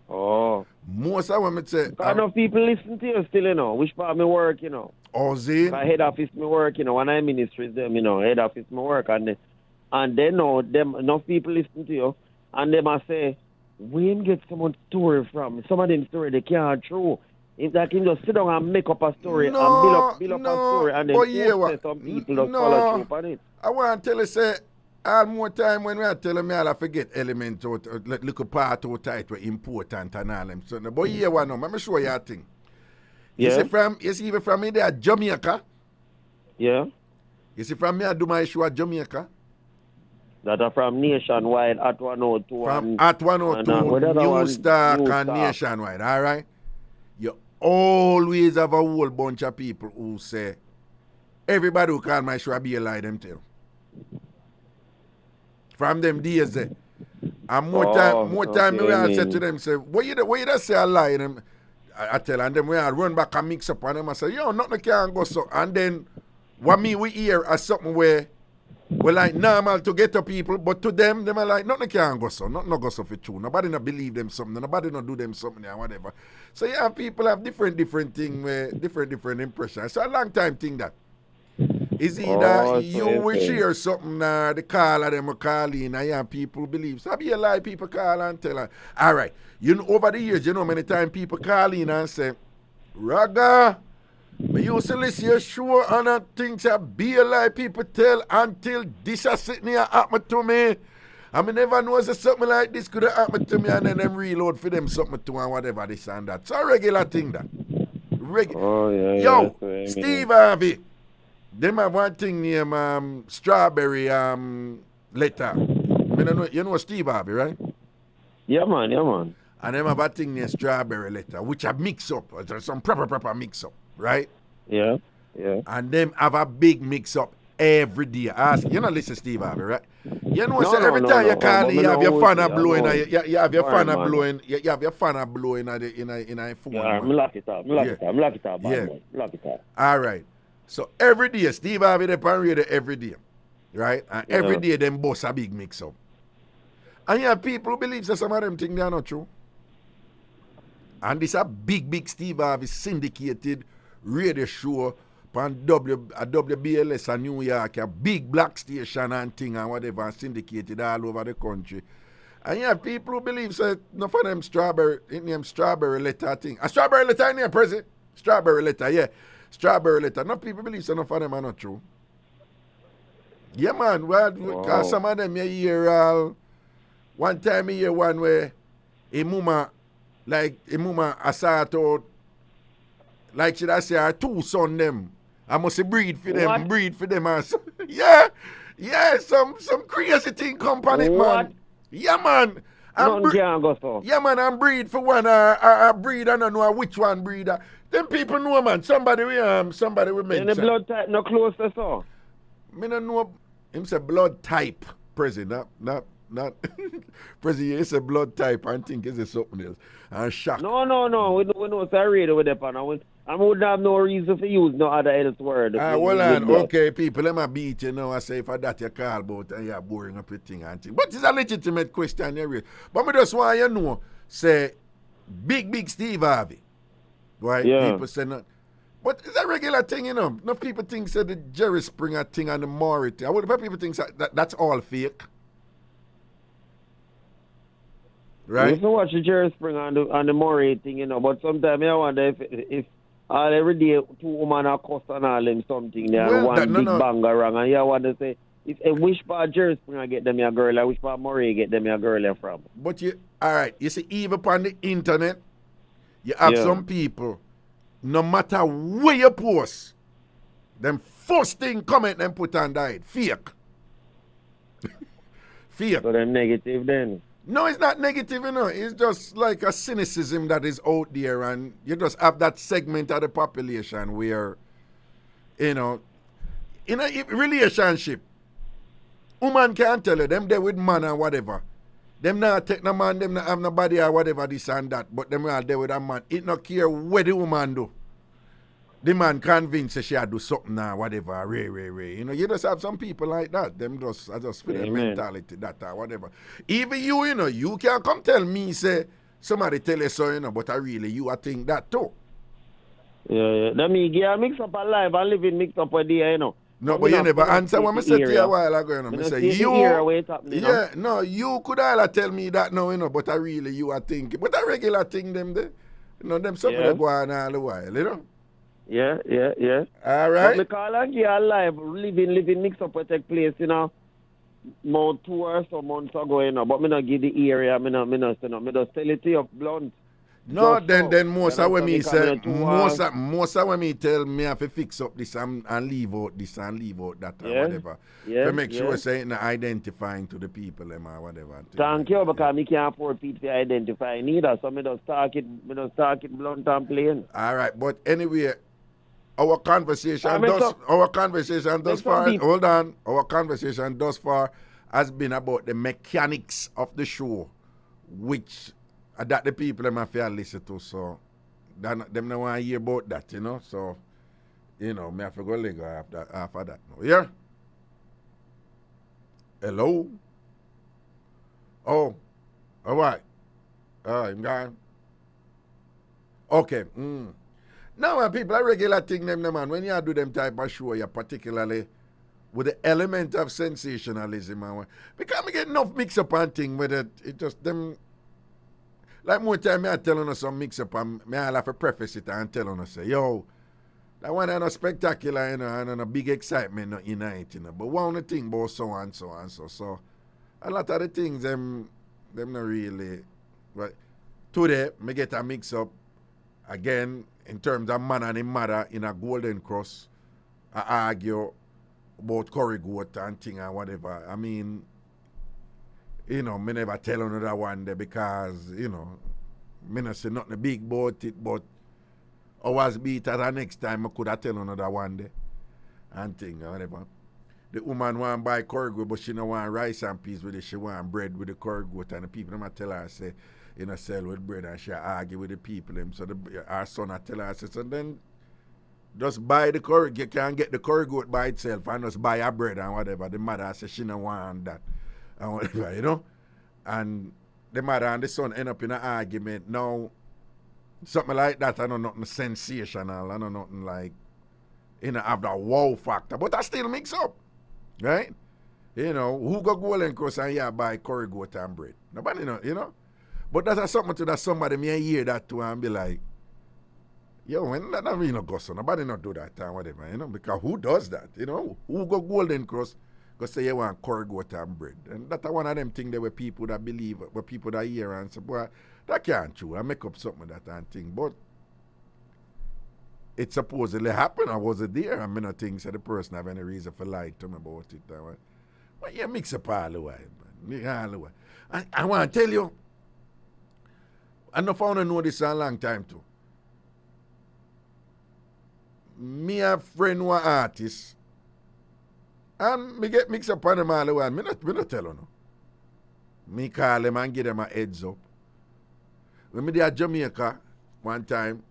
Speaker 7: Oh.
Speaker 1: Most of when me say...
Speaker 7: I know people listen to you still, you know. Which part of me work, you know.
Speaker 1: Oh, see?
Speaker 7: My head office me work, you know. When I ministries them, you know. Head office me work. And they know them, enough people listen to you. And they must say, where him get someone story from? Some of them story they can't true. If that can just sit down and make up a story and build up a story and then some people just follow through on it.
Speaker 1: I want to tell you, say, all more time when we are telling me, I'll forget elements out, little part out tight were important and all them. So, but here one now, let me show you a thing.
Speaker 7: Yeah.
Speaker 1: You see even from me there, Jamaica.
Speaker 7: Yeah.
Speaker 1: You see from me, I do my show at Jamaica.
Speaker 7: That are from Nationwide at 102.
Speaker 1: From at 102, New Star and Nationwide, all right? You always have a whole bunch of people who say, everybody who call my show a be a lie, them tell. From them days there. And more time me will say to them, say, what you just say a lie? And them, I tell and then we all run back and mix up and them I say, yo, nothing can go so. And then what me we hear as something where we like normal to get to people, but to them are like, nothing can go so, nothing no go so for true. Nobody not believe them something, nobody not do them something or whatever. So yeah, people have different thing where different impressions. So a long time thing that. Is either you will share something the caller them will call in and people believe. So be a lie, people call and tell her. All right. You know, over the years, you know many times people call in and say, Raga, I used to listen to your show and I think that be a lie people tell until this is sitting here happen to me. I mean, never know that something like this could have happened to me and then them reload for them something to and whatever this and that. So a regular thing that.
Speaker 7: Oh, yeah.
Speaker 1: Yo,
Speaker 7: Yeah,
Speaker 1: Steve Harvey. Them have one thing named Strawberry Letter. You know Steve Harvey, right?
Speaker 7: Yeah, man.
Speaker 1: And them have a thing named Strawberry Letter, which are mix up. Some proper mix up, right?
Speaker 7: Yeah.
Speaker 1: And them have a big mix up every day. Ask, you know, listen, Steve Harvey, right? You know,
Speaker 7: No,
Speaker 1: so
Speaker 7: no,
Speaker 1: every
Speaker 7: no,
Speaker 1: time
Speaker 7: no,
Speaker 1: you call,
Speaker 7: but
Speaker 1: you
Speaker 7: me
Speaker 1: have
Speaker 7: know
Speaker 1: your
Speaker 7: who
Speaker 1: fan
Speaker 7: it
Speaker 1: a
Speaker 7: is,
Speaker 1: blowing,
Speaker 7: I know.
Speaker 1: you have your fan a
Speaker 7: Alright, man.
Speaker 1: blowing, you have your fan a blowing in a phone.
Speaker 7: Yeah,
Speaker 1: man.
Speaker 7: I'm lock it up.
Speaker 1: Yeah.
Speaker 7: I'm lock it up,
Speaker 1: Yeah.
Speaker 7: bad boy. Lock it up.
Speaker 1: All right. So every day, Steve Harvey the pan radio every day, right? And every
Speaker 7: Yeah.
Speaker 1: day them boss a big mix up. And you have people who believe that some of them things they are not true. And this a big Steve Harvey syndicated radio show on WBLS in New York, a big black station and thing and whatever, syndicated all over the country. And you have people who believe that no for them strawberry letter thing. A strawberry letter in here, President? Strawberry letter, yeah. Strawberry letter. No people believe that no for them are not true. Yeah, man. Well,
Speaker 7: Wow.
Speaker 1: some of them you hear one time you hear one where a mama assault out, like should I say her two son them. I must breed for them,
Speaker 7: What?
Speaker 1: breed for them. Yeah, some crazy thing come on it, man.
Speaker 7: What?
Speaker 1: Yeah, man.
Speaker 7: Nothing can go so.
Speaker 1: Yeah, man, I'm breed for one. I breed, I don't know which one breed. Them people know, man. Somebody we
Speaker 7: And
Speaker 1: mention.
Speaker 7: the blood type no close to so.
Speaker 1: Me don't know. Him say blood type, President. Not President. It's a blood type. I think it's something else. I'm shocked.
Speaker 7: No. We know it's a radio with that pan. I wouldn't have no reason to use no other else word.
Speaker 1: Well, okay, people, let me beat you now. I say for that you call about and you're boring up your thing and thing. But it's a legitimate question you raise. But I just want you to know, say, big Steve Harvey. Right?
Speaker 7: Yeah.
Speaker 1: People say not. But it's a regular thing, you know. Enough people think say the Jerry Springer thing and the Maury thing. What about people think that's all fake? Right?
Speaker 7: I used to watch the Jerry Springer and the Murray thing, you know, but sometimes I wonder if every day two women are cuss and all them something there,
Speaker 1: Well,
Speaker 7: one
Speaker 1: no.
Speaker 7: banger wrong, and you wonder say, which part Jerry Springer get them your girl, or which part Murray get them your girl from?
Speaker 1: But alright, you see, even upon the internet, you have some people, no matter where you post, them first thing comment them put on that, fake. Fake.
Speaker 7: So they're negative then.
Speaker 1: No, it's not negative, you know. It's just like a cynicism that is out there, and you just have that segment of the population where, you know, in a relationship, woman can't tell you, them there with man or whatever. Them not take no man, them not have nobody or whatever, this and that, but them are there with a man. It not care what the woman do. The man convinced she do something or whatever, ray. You know, you just have some people like that. Them just for their mentality, that or whatever. Even you know, you can't come tell me, say, somebody tell you so, you know, but I think that too.
Speaker 7: Yeah. That me get mix up alive and live in mix up a day, you know.
Speaker 1: No, but you never answer what I said to you a while ago, you know. I say, you could all tell me that now, you know, but you are thinking. But a regular thing, them there. You know, them something that go on all the while, you know.
Speaker 7: Yeah.
Speaker 1: All right.
Speaker 7: But me call and get alive, living mix up will take place, you know, about 2 or so months ago, you know. But me not give the area, me just tell it to you blunt.
Speaker 1: No,
Speaker 7: Just
Speaker 1: then
Speaker 7: so.
Speaker 1: most
Speaker 7: You
Speaker 1: of
Speaker 7: know,
Speaker 1: when me
Speaker 7: so
Speaker 1: say,
Speaker 7: me come
Speaker 1: most of when me tell me I have to fix up this and leave out this and leave out that or whatever.
Speaker 7: Yeah,
Speaker 1: to make sure
Speaker 7: yeah.
Speaker 1: say not identifying to the people them or whatever.
Speaker 7: Thank you, because me can't afford people to identify neither, so me just talk it blunt and plain.
Speaker 1: All right, but anyway, our conversation thus far has been about the mechanics of the show, which that the people them have to listen to, so them don't want to hear about that, you know. So, you know, me have to go legal after that. Yeah? Hello? Oh, all right. I'm gone. Okay. Now, people, a regular thing, them, man, when you do them type of show, you particularly with the element of sensationalism, man, because I get enough mix-up and thing with it just them. Like more time, I telling us some mix-up, and I have to preface it and telling us, say, yo, that one ain't no spectacular, you know, and a big excitement in it, you know. But one of the thing about so and so. So a lot of the things, them not really. But today, me get a mix-up, again, in terms of man and him mother in a Golden Cross, I argue about curry goat and thing and whatever. I mean, you know, me never tell another one there because, you know, me not say nothing big about it, but I was beat at the next time I could have tell another one there and thing or whatever. the woman want to buy curry goat, but she don't want rice and peas with it. She want bread with the curry goat. And the people them tell her, say, you know, sell with bread. And she argue with the people. Them. So our son tell her, say, so then just buy the curry. You can't get the curry goat by itself and just buy a bread and whatever. The mother says she don't want that. And whatever, you know. And the mother and the son end up in an argument. Now, something like that, I know nothing sensational. I know nothing like, you know, have that wow factor. But I still mix up. Right? You know, who go Golden Cross and yeah buy curry goat and bread? Nobody know, you know? But that's something to that somebody may hear that too and be like, yo, when that really not go so, nobody not do that and whatever, you know? Because who does that? You know? Who go Golden Cross go say you want curry goat and bread? And that's one of them things there were people that believe, were people that hear and say, boy, that can't true. I make up something that and thing. But it supposedly happened. I wasn't there. I mean, I think so the person have any reason for lying to me about it. But yeah, mix up all the way, man. All the way. I want to tell you, I don't found to know this a long time too. Me a friend who artist, and me get mixed up on them all the way. Me not tell you no. Me call them and give them a heads up. When me there at Jamaica one time,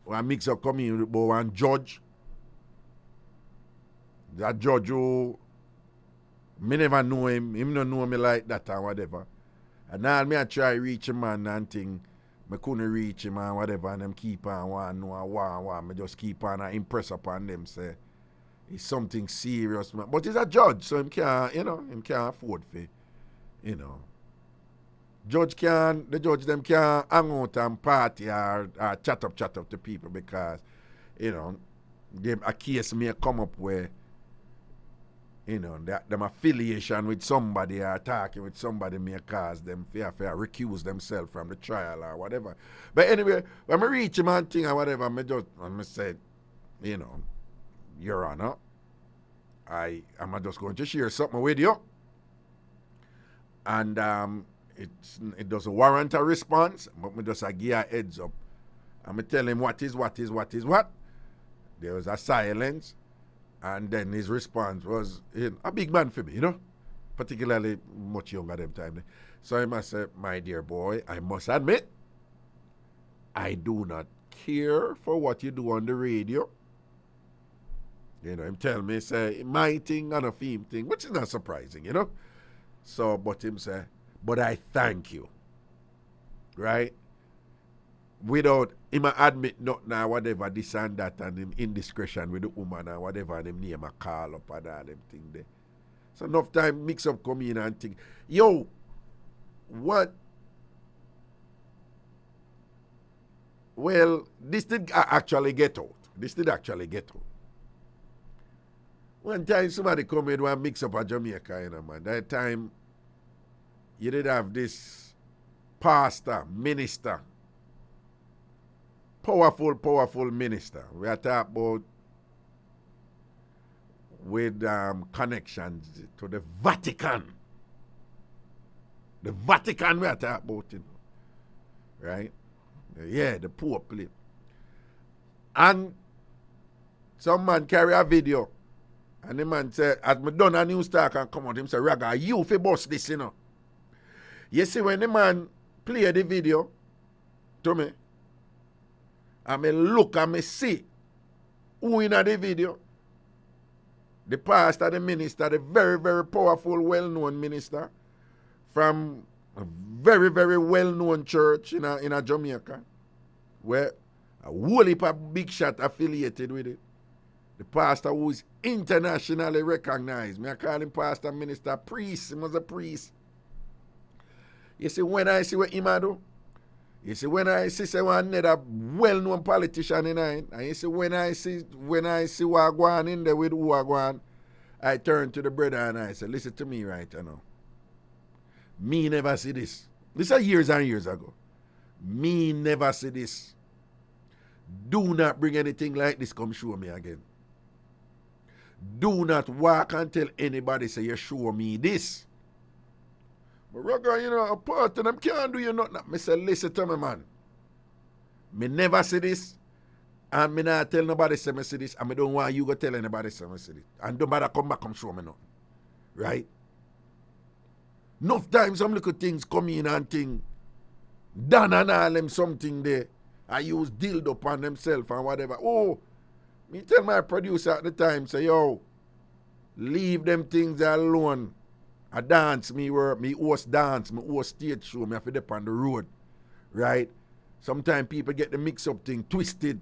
Speaker 1: one mix up coming with one judge. That judge who me never know him don't know me like that or whatever. And now me I try reach him and thing. Me couldn't reach him and whatever, and them keep on one. Me just keep on and impress upon them, say it's something serious, man. But he's a judge, so him can't, you know, him can't afford for, you know. The judge them can't hang out and party or chat up to people because, you know, a case may come up where, you know, them affiliation with somebody or talking with somebody may cause them fear recuse themselves from the trial or whatever. But anyway, when I reach him and thing or whatever, I said, you know, Your Honor, I'm just going to share something with you. And it doesn't warrant a response, but me just give a heads up. And me tell him what is what. There was a silence, and then his response was, you know, a big man for me, you know, particularly much younger them time. So I must say, my dear boy, I must admit, I do not care for what you do on the radio. You know, him tell me, say, my thing and a theme thing, which is not surprising, you know. So, but him say, but I thank you, right? Without him admit nothing or whatever, this and that, and him indiscretion with the woman or whatever, and him name a call up and all them thing there. So enough time mix up come in and think, yo, what? Well, this did actually get out. One time somebody come in and mix up a Jamaica, you know, man. That time you did have this pastor, minister, powerful minister. We are talking about with connections to the Vatican. The Vatican we are talking about, you know, right? Yeah, the Pope. And some man carry a video, and the man said, as me done a news talk and come out, him say, Raga, you fi bust this, you know. You see, when the man play the video to me, and me look and me see who in the video, the pastor, the minister, the very, very powerful, well-known minister from a very, very well-known church in a Jamaica, where a whole heap of big shot affiliated with it. The pastor who is internationally recognized. Me I call him pastor, minister, priest. He was a priest. You see, when I see what him a do, you see, when I see say one another well-known politician in it, and you see, when I see what go on in there with who go on, I turn to the brother and I say, listen to me right now. Me never see this. This is years and years ago. Me never see this. Do not bring anything like this come show me again. Do not walk and tell anybody say you show me this. But Raga, you know, a part of them can't do you nothing. Me say, listen to me, man. Me never see this. And me not tell nobody say me see this, and me don't want you to tell anybody say me see this. And don't bother come back and show me nothing. Right? Enough times some little things come in and thing. Done and all them something there. I use dildo upon themselves and whatever. Oh, me tell my producer at the time, say, yo, leave them things alone. I dance, me work, me host dance, me host stage show, me have to dip on the road. Right? Sometimes people get the mix-up thing twisted.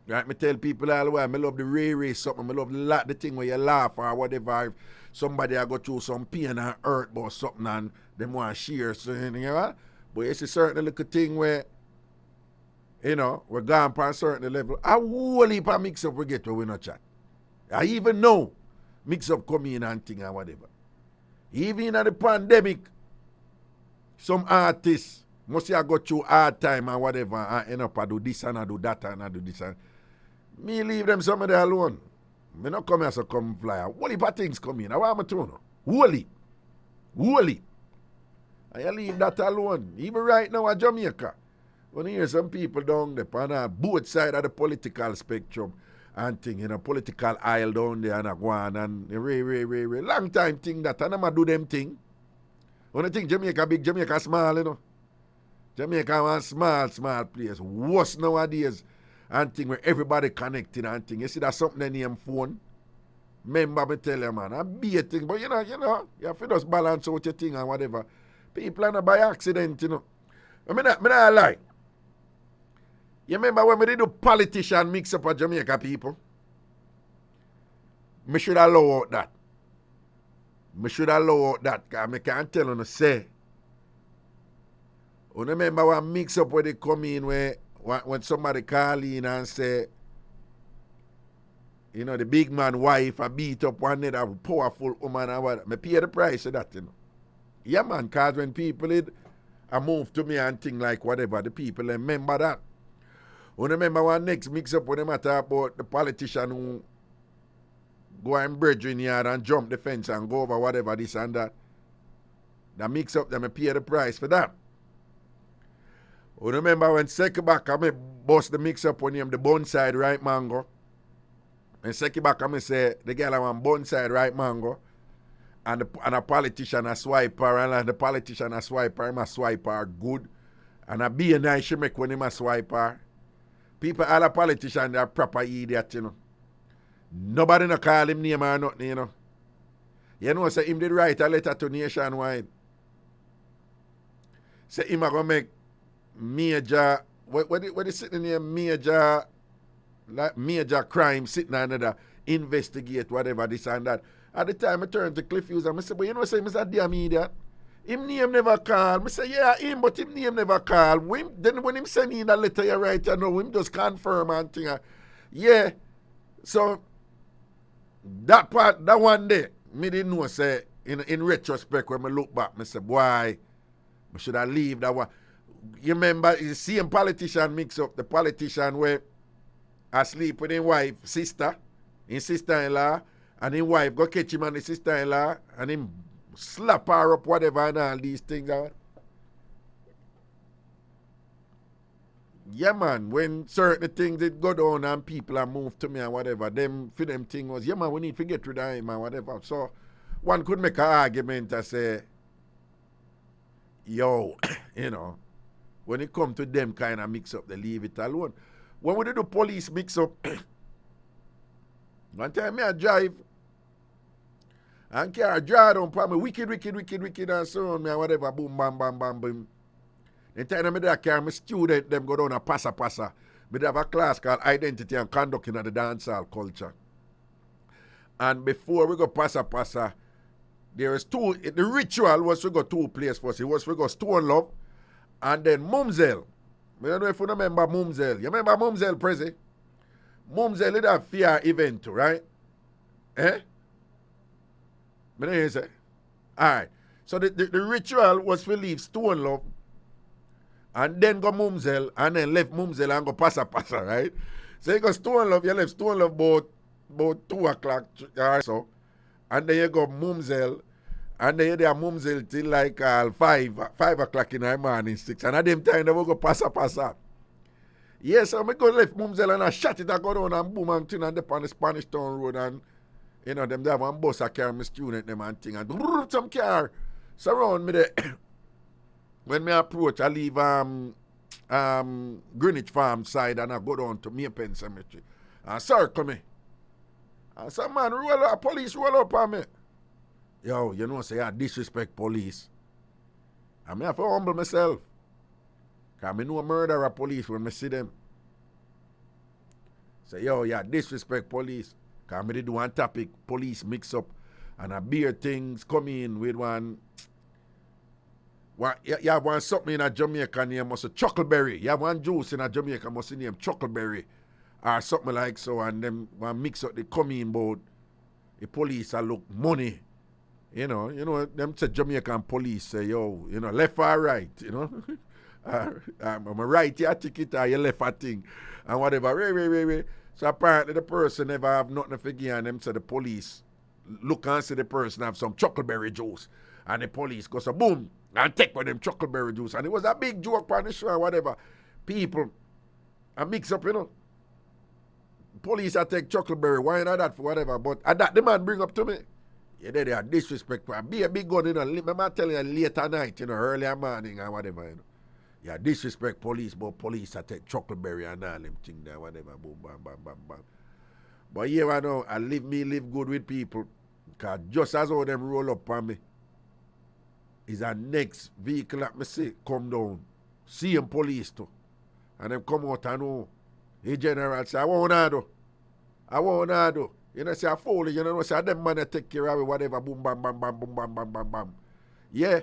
Speaker 1: Right? Me tell people all the way, I love the ray something, I love the thing where you laugh or whatever. If somebody I go through some pain and hurt about something and them want to share something, you know? But it's a certain little thing where, you know, we're gone past a certain level. A whole heap of mix-up we get where we not chat. I even know mix-up come in and thing and whatever. Even in the pandemic, some artists must have go through hard time and whatever and end up I do this and I do that and I do this and me leave them somebody alone. Me not come here so come fly. Whole heap of things come in. I want me to know. Whole heap. And you leave that alone. Even right now at Jamaica, when you hear some people down there on both sides of the political spectrum and thing, you know, political aisle down there and a go on and ray. Long time thing that and I'm do them thing. When you think Jamaica big, Jamaica small, you know. Jamaica one small place. Worse nowadays and thing where everybody connected and thing. You see that something in your phone? Remember me tell you, man, I be a thing, but you know, you have to just balance out your thing and whatever. People are not by accident, you know. I mean, I lie. You remember when we did the politician mix up at Jamaica people? Me should allow out that. Because I can't tell you to say. You remember one mix up where they come in where when somebody call in and say, you know, the big man wife a beat up one other powerful woman and what. Me pay the price of that, you know. Yeah, man, because when people did a move to me and thing like whatever, the people remember that. You remember one next mix up when they matter about the politician who go and bridge in yard and jump the fence and go over whatever this and that. That mix up, them pay the price for that. You remember when second back I bust the mix up on him, the bun side right mango. And second back I say the girl I want bun side right mango. And a politician a swipe her, and the politician a swipe her, him a swipe her good. And a be a nice she make when him a swipe her. People, all the politicians, they are proper idiot, you know. Nobody no call him name or nothing, you know. You know, say him did write a letter to Nationwide. Say him a go make major, what is sitting here, major crime sitting under investigate whatever this and that. At the time I turned to Cliff Hughes and I said, but you know, say Mr. Damn idiot. Him name never call. I say, yeah, him, but him name never call. Then when him send in a letter you write, you know, him just confirm and thing. Yeah. So that part, that one day, me didn't know, say, in retrospect, when I look back, I say, boy, I should have leave that one. You remember, you see him politician mix up, the politician where asleep with his wife, his sister-in-law, and his wife go catch him and his sister-in-law, and him slap her up, whatever, and all these things. Yeah, man, when certain things did go down and people are moved to me and whatever, them for them thing was, yeah, man, we need to get rid of him and whatever. So one could make an argument and say, yo, you know, when it come to them kind of mix up, they leave it alone. When we do the police mix up, one time me I drive, and car drive down for me, wicked, and so on, me and whatever, boom, bam, bam, bam, boom. The time I that car, my student, them go down a passa. We have a class called Identity and Conduct in the Dancehall culture. And before we go passa, there is two, the ritual was we go two places first. It was we go Stone Love, and then Mumsel. I don't know if you remember Mumsel. You remember Mumsel, Prezi? Mumsel did a fair event too, right? Eh? I don't hear say. Alright. So the ritual was to leave Stone Love and then go Mumsel and then left Mumsel and go passa, right? So you go Stone Love, you left Stone Love about 2 o'clock or so. And then you go Mumsel and then you there Mumsel till like 5 o'clock in the morning, 6. And at them time they will go passa. Yes, I'm going to left Mumsel and I shot it, I go down and boom and thing and up on the Spanish Town Road and, you know, them there one bus I carry my student them and thing and some car surround me there. When me approach, I leave Greenwich Farm side and I go down to Maypen Cemetery and circle me. And some man police roll up on me. Yo, you know, say I disrespect police. And me have to humble myself. Because I know murderer police when I see them. Say, yo, yeah, disrespect police. Because I did do one topic, police mix up. And a beer things come in with one you have one something in a Jamaica name must Chuckleberry. You have one juice in a Jamaica must name Chuckleberry. Or something like so. And them one mix up, they come in board. The police a look money. You know, them say Jamaican police say, yo, you know, left or right, you know. I'm a right your ticket or you left a thing. And whatever. So apparently the person never have nothing to forgive and them say the police look and see the person have some chuckleberry juice. And the police goes, boom, and take with them chuckleberry juice. And it was a big joke on the show or whatever. People, a mix up, you know. Police I take chuckleberry, why not that for whatever. But that the man bring up to me. Yeah, they are disrespectful. Be a big gun, you know. I'm telling you later night, you know, early morning or whatever, you know. Yeah, disrespect police, but police I take chuckleberry and all them thing there, whatever. Boom, bam, bam, bam, bam. But yeah, I know, I live good with people. Because just as how them roll up on me, is a next vehicle that me see come down. See them police too. And them come out and know. The general say, I won't do. You know, say I fool, you know, say them man take care of it, whatever, boom, bam, bam, bam, boom, bam, bam, bam, bam. Yeah.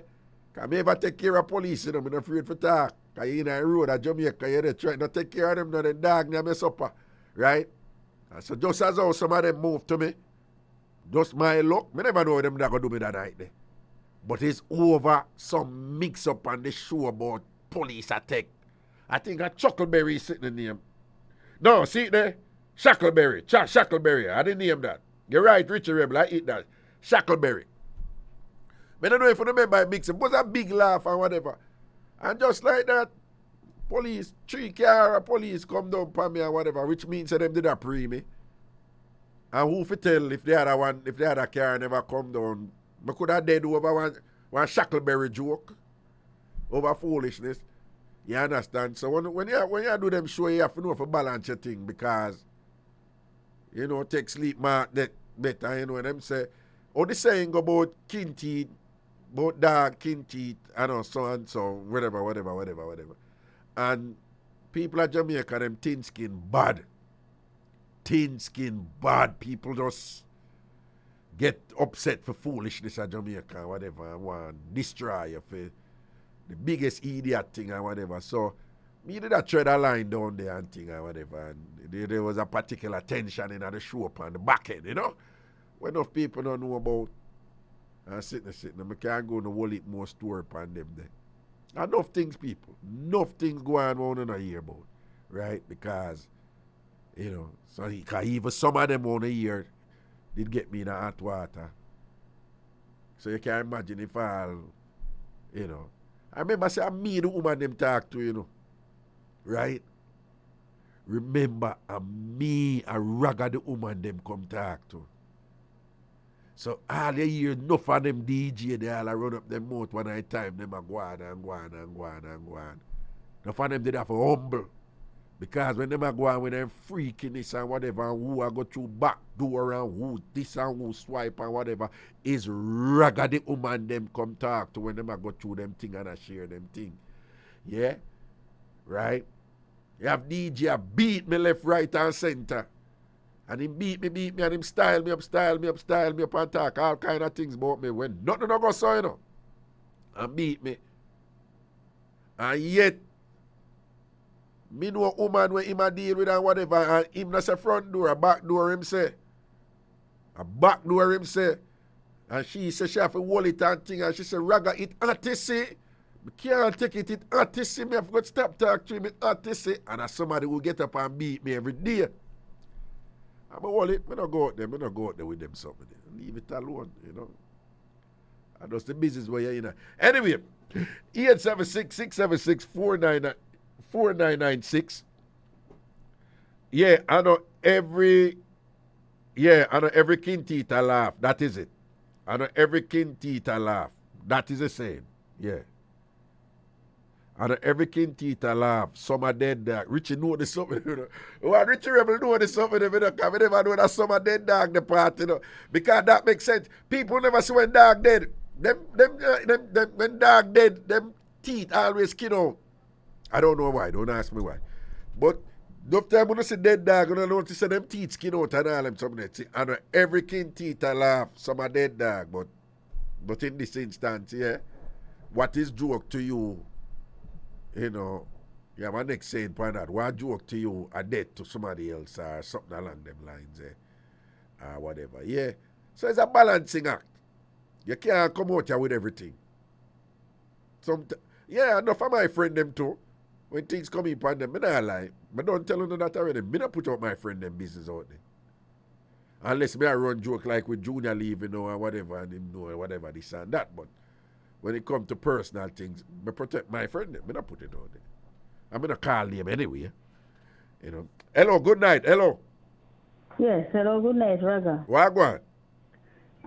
Speaker 1: Because I never take care of police, you know, I'm not afraid for talk. Because you in the road at Jamaica, you try to take care of them, now the dog near me supper. Right? And so just as how some of them move to me, just my luck, I never know them that going to do me that night there. But it's over some mix up on the show about police attack. I think a Chuckleberry is sitting in the name. No, see it there? Shackleberry. Shackleberry. I didn't name that. You're right, Richie Rebel. I eat that. Shackleberry. I don't know if you remember I mix it. It was a big laugh and whatever. And just like that, police, 3 car of police come down upon me and whatever, which means that them did a pre me. And who for tell if the other car never come down, I could have dead over one Shackleberry joke, over foolishness. You understand? So when you do them show, you have to know for balance your thing because, you know, take sleep mark that better, you know, and them say, oh, the saying about kin teeth, about dog, kin teeth, I know, so and so, whatever. And people at Jamaica, them thin skin bad. Thin skin bad. People just get upset for foolishness at Jamaica, whatever, and want to destroy you for the biggest idiot thing or whatever. So, me did a tread a line down there and thing or whatever. And there was a particular tension in the show up on the back end, you know? When enough people don't know about sitting. I can't go to whole heap more store upon them there. Enough things, people. Enough things go on and I hear about. Right? Because, you know, so even some of them on a year did get me in the hot water. So you can imagine if I'll, you know. I remember say I'm me the woman them talk to, you know. Right? Remember, I'm me a ragga the woman them come talk to. So all the year, enough of them DJ, they all run up them mouth one at a time, them a go on. Enough of them did that for humble. Because when them a go on with them freakiness and whatever, and who a go through back door and who this and who swipe and whatever, is ragga the woman them come talk to when them a go through them thing and a share them thing. Yeah? Right? You have DJ a beat me left, right and center. And him beat me, and him style me up and talk all kind of things about me when nothing no go so, you know. And beat me. And yet, me know a woman when him a deal with and whatever, and him not say front door, a back door him say. And she say she have to hold it and thing, and she say, Raga, it artisty. Me can't take it artisty. Me have got to stop talk to him, it artisty. And as somebody will get up and beat me every day. I'm a wallet, I don't go out there with them something. Leave it alone, you know. And that's the business where you're in. Anyway, 876-676-4996. Yeah, I know every Kintita laugh. That is it. I know every Kintita laugh. That is the same. Yeah. I know every Kintita laugh. Some are dead dog. Richie know the something. You know. Well, Richie Rebel know the something. You know. I never know that some are dead dog the part. You know. Because that makes sense. People never see when dog dead. Them when dog dead, them teeth always skin out. I don't know why. Don't ask me why. But no time when I see dead dog, I notice them teeth skin out and all them something. I know every Kintita laugh. Some are dead dog, but in this instance, yeah, what is joke to you? You know, yeah, my next saying point out, what joke to you are dead to somebody else or something along them lines, or whatever. Yeah. So it's a balancing act. You can't come out here with everything. Yeah, enough of my friend them too. When things come in upon them, I don't lie. But don't tell them that already. I don't put out my friend them business out there. Unless me I run joke like with Junior leaving or whatever, and him know whatever this and that. But when it comes to personal things, I protect my friend them. I don't put it out there. I'm going to call them anyway. You know. Hello, good night. Hello.
Speaker 8: Yes, hello, good night, Raga.
Speaker 1: Wagwan.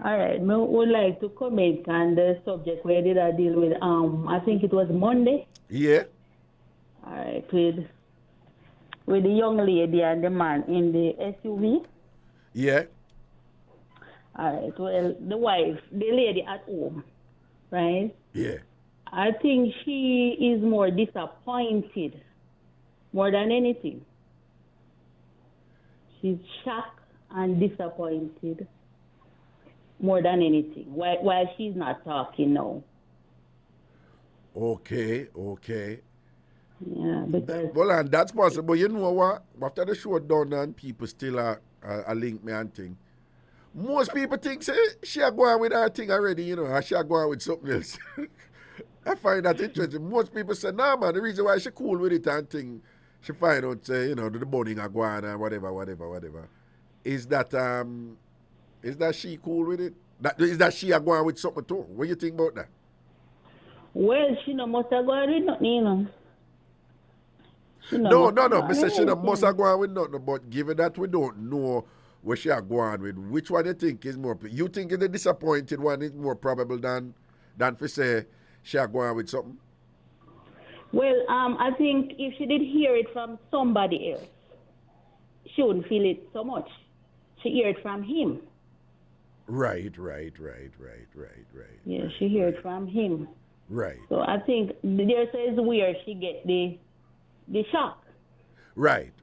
Speaker 8: All right, I would like to comment on the subject where did I deal with, I think it was Monday.
Speaker 1: Yeah.
Speaker 8: All right, with the young lady and the man in the SUV.
Speaker 1: Yeah.
Speaker 8: All right, well, the lady at home, right?
Speaker 1: Yeah.
Speaker 8: I think she is more disappointed more than anything. She's shocked and disappointed more than anything while she's not talking now.
Speaker 1: Okay.
Speaker 8: Yeah, because...
Speaker 1: Well, and that's possible. You know what? After the show done and people still are link me and thing. Most people think, say, she are going with her thing already, you know, or she are going with something else. I find that interesting. Most people say, nah, man, the reason why she cool with it and thing, she find out, say, you know, the burning are going and whatever. Is that she cool with it? Is that she are going with something too? What do you think about that?
Speaker 8: Well, she no must have gone with nothing, you know.
Speaker 1: No. Mr. She must have gone with nothing, but given that we don't know where she are going with, which one you think is more? You think the disappointed one is more probable than for say she are going with something?
Speaker 8: Well, I think if she did hear it from somebody else, she wouldn't feel it so much. She heard it from him.
Speaker 1: Right.
Speaker 8: Yeah, she heard it from him.
Speaker 1: Right.
Speaker 8: So I think there says where she get the shock.
Speaker 1: Right.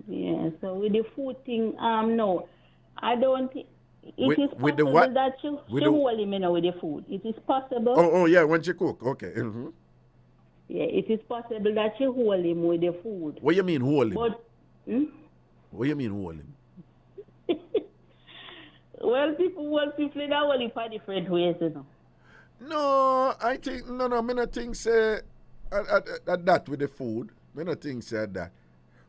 Speaker 8: Yeah, so with the food thing, no. I don't think it is
Speaker 1: with the
Speaker 8: possible
Speaker 1: what?
Speaker 8: that she hold him, you know, with the food. It is possible.
Speaker 1: Oh yeah, when she cook. Okay. Mm-hmm.
Speaker 8: Yeah, it is possible that she hold him with the food.
Speaker 1: What you mean hold him?
Speaker 8: But
Speaker 1: what you mean hold him?
Speaker 8: Well, people hold people in a for different ways, you know.
Speaker 1: No, I think no. I not think say that with the food. I not think say that.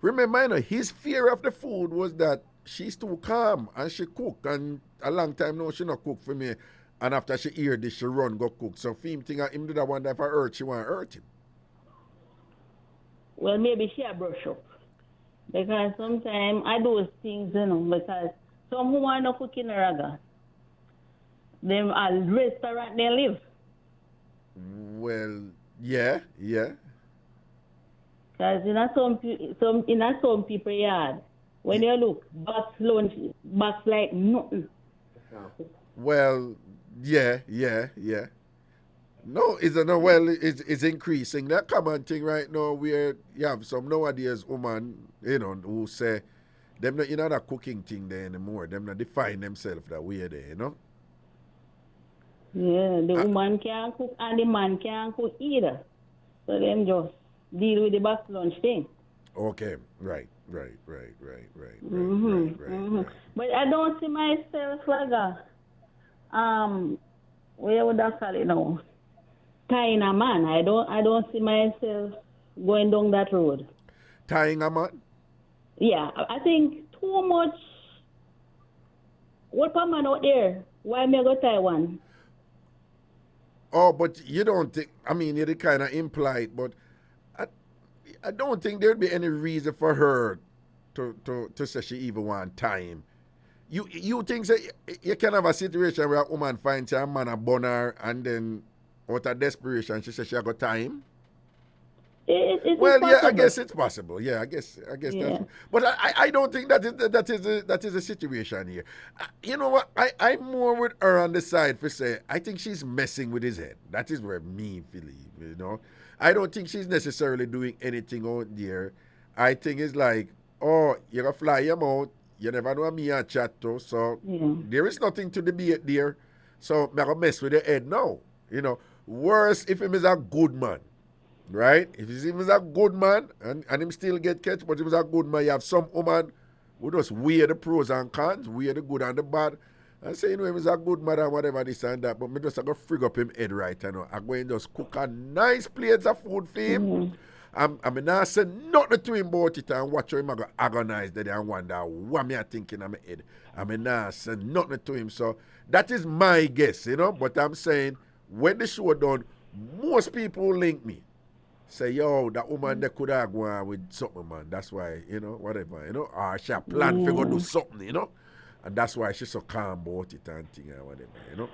Speaker 1: Remember, you know, his fear of the food was that she's too calm and she cook, and a long time now she not cook for me, and after she hear this she run go cook. So for him think him do that one that if I hurt she want to hurt him.
Speaker 8: Well, maybe she a brush up because sometimes I do things, you know, because some who want to cook in Raga, them at restaurant they live.
Speaker 1: Well, yeah.
Speaker 8: Because in some people yard, when you look, box like nothing.
Speaker 1: Well, yeah. No, it's increasing. That common thing right now where you have some nowadays woman, you know, who say them not in that cooking thing there anymore. Them not define themselves that way there, you know?
Speaker 8: Yeah, the woman can't cook and the man can't cook either. So them just deal with the box lunch thing.
Speaker 1: Okay, right. Right.
Speaker 8: But I don't see myself like where would I call it now? Tying a man. I don't see myself going down that road.
Speaker 1: Tying a man?
Speaker 8: Yeah, I think too much. What a man out there? Why me go tie one?
Speaker 1: Oh, but you don't think, I mean, it kind of implied, but I don't think there'd be any reason for her to say she even want time. You think that you can have a situation where a woman finds a man a boner and then out of desperation she says she got time?
Speaker 8: Well,
Speaker 1: yeah, I guess it's possible. Yeah, I guess that's. But I don't think that is a situation here. You know what? I'm more with her on the side for say I think she's messing with his head. That is where me believe. You know, I don't think she's necessarily doing anything out there. I think it's like, oh, you're gonna fly him out. You never know me and chat to, so there is nothing to debate there. So I'm gonna mess with the head now. You know, worse if him is a good man. Right? If he was a good man and him still get catch, but he was a good man, you have some woman who just weigh the pros and cons, weigh the good and the bad, and say, he was a good man and whatever this and that, but me just going to frig up him head right now. I'm going to just cook a nice plate of food for him. I'm not saying nothing to him about it and watch how him go agonize there and wonder what me I thinking in my head. I'm not saying nothing to him. So that is my guess, you know, but I'm saying when the show done, most people link me. Say, yo, that woman that could have gone with something, man. That's why, you know, whatever, you know. Or she have planned to go do something, you know. And that's why she's so calm about it and thing or whatever, you know.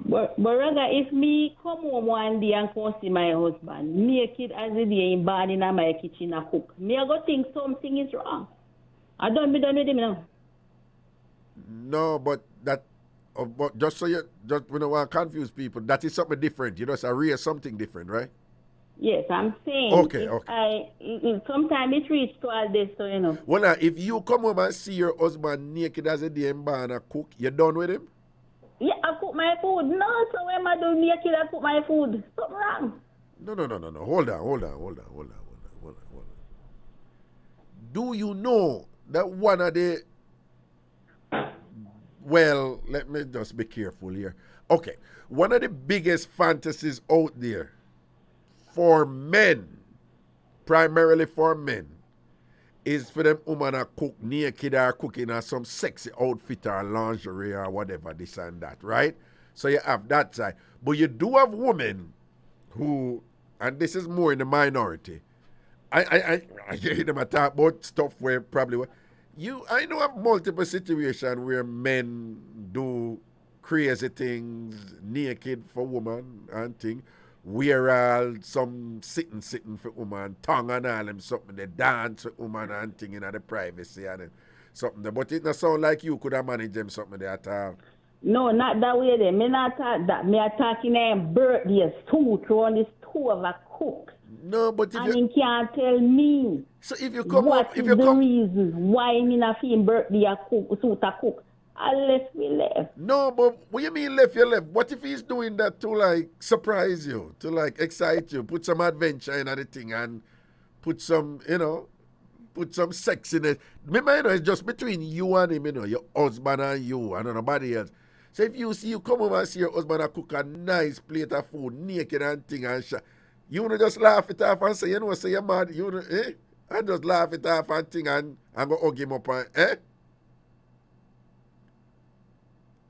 Speaker 8: But rather, if me come home one day and come see my husband, make it as a day in bed in my kitchen and cook, me I go think something is wrong. I don't be done with him now.
Speaker 1: No, but that, but just so you just we don't want to confuse people, that is something different. You know, it's a real something different, right?
Speaker 8: Yes, I'm saying.
Speaker 1: Okay.
Speaker 8: Sometimes it reaches to all this, so you know.
Speaker 1: Well, now, if you come home and see your husband naked as a day in bar and cook, you done with him?
Speaker 8: Yeah, I cook my food. No, so when I do naked, I cook my food. Something wrong.
Speaker 1: No. Hold on. Do you know that one of the... Well, let me just be careful here. Okay, one of the biggest fantasies out there for men, primarily for men, is for them woman to cook naked or cooking or some sexy outfit or lingerie or whatever, this and that, right? So you have that side. But you do have women who, and this is more in the minority, I hear them talk about stuff where probably, I know of multiple situations where men do crazy things naked for women and things. Wear all some sitting for woman, tongue and all them something, they dance with woman and thing in the privacy and something. But it not sound like you could have managed them something there at all.
Speaker 8: No, not that way there. Me not talk that. Me are talking birthdays too, throwing this two of a cook.
Speaker 1: No, but if
Speaker 8: and you can't tell me.
Speaker 1: So if you come
Speaker 8: what
Speaker 1: up, if
Speaker 8: is
Speaker 1: you
Speaker 8: the
Speaker 1: come,
Speaker 8: reason why me not feel birthday a cook, suit a cook? Unless we left.
Speaker 1: No, but what you mean left, you left? What if he's doing that to like surprise you, to like excite you, put some adventure in the thing and put some, you know, put some sex in it. Remember, you know, it's just between you and him, you know, your husband and you and nobody else. So if you see you come over and see your husband and cook a nice plate of food, naked and thing and shit, you wanna just laugh it off and say, you know, say you're mad, you know, and just laugh it off and thing and go hug him up and,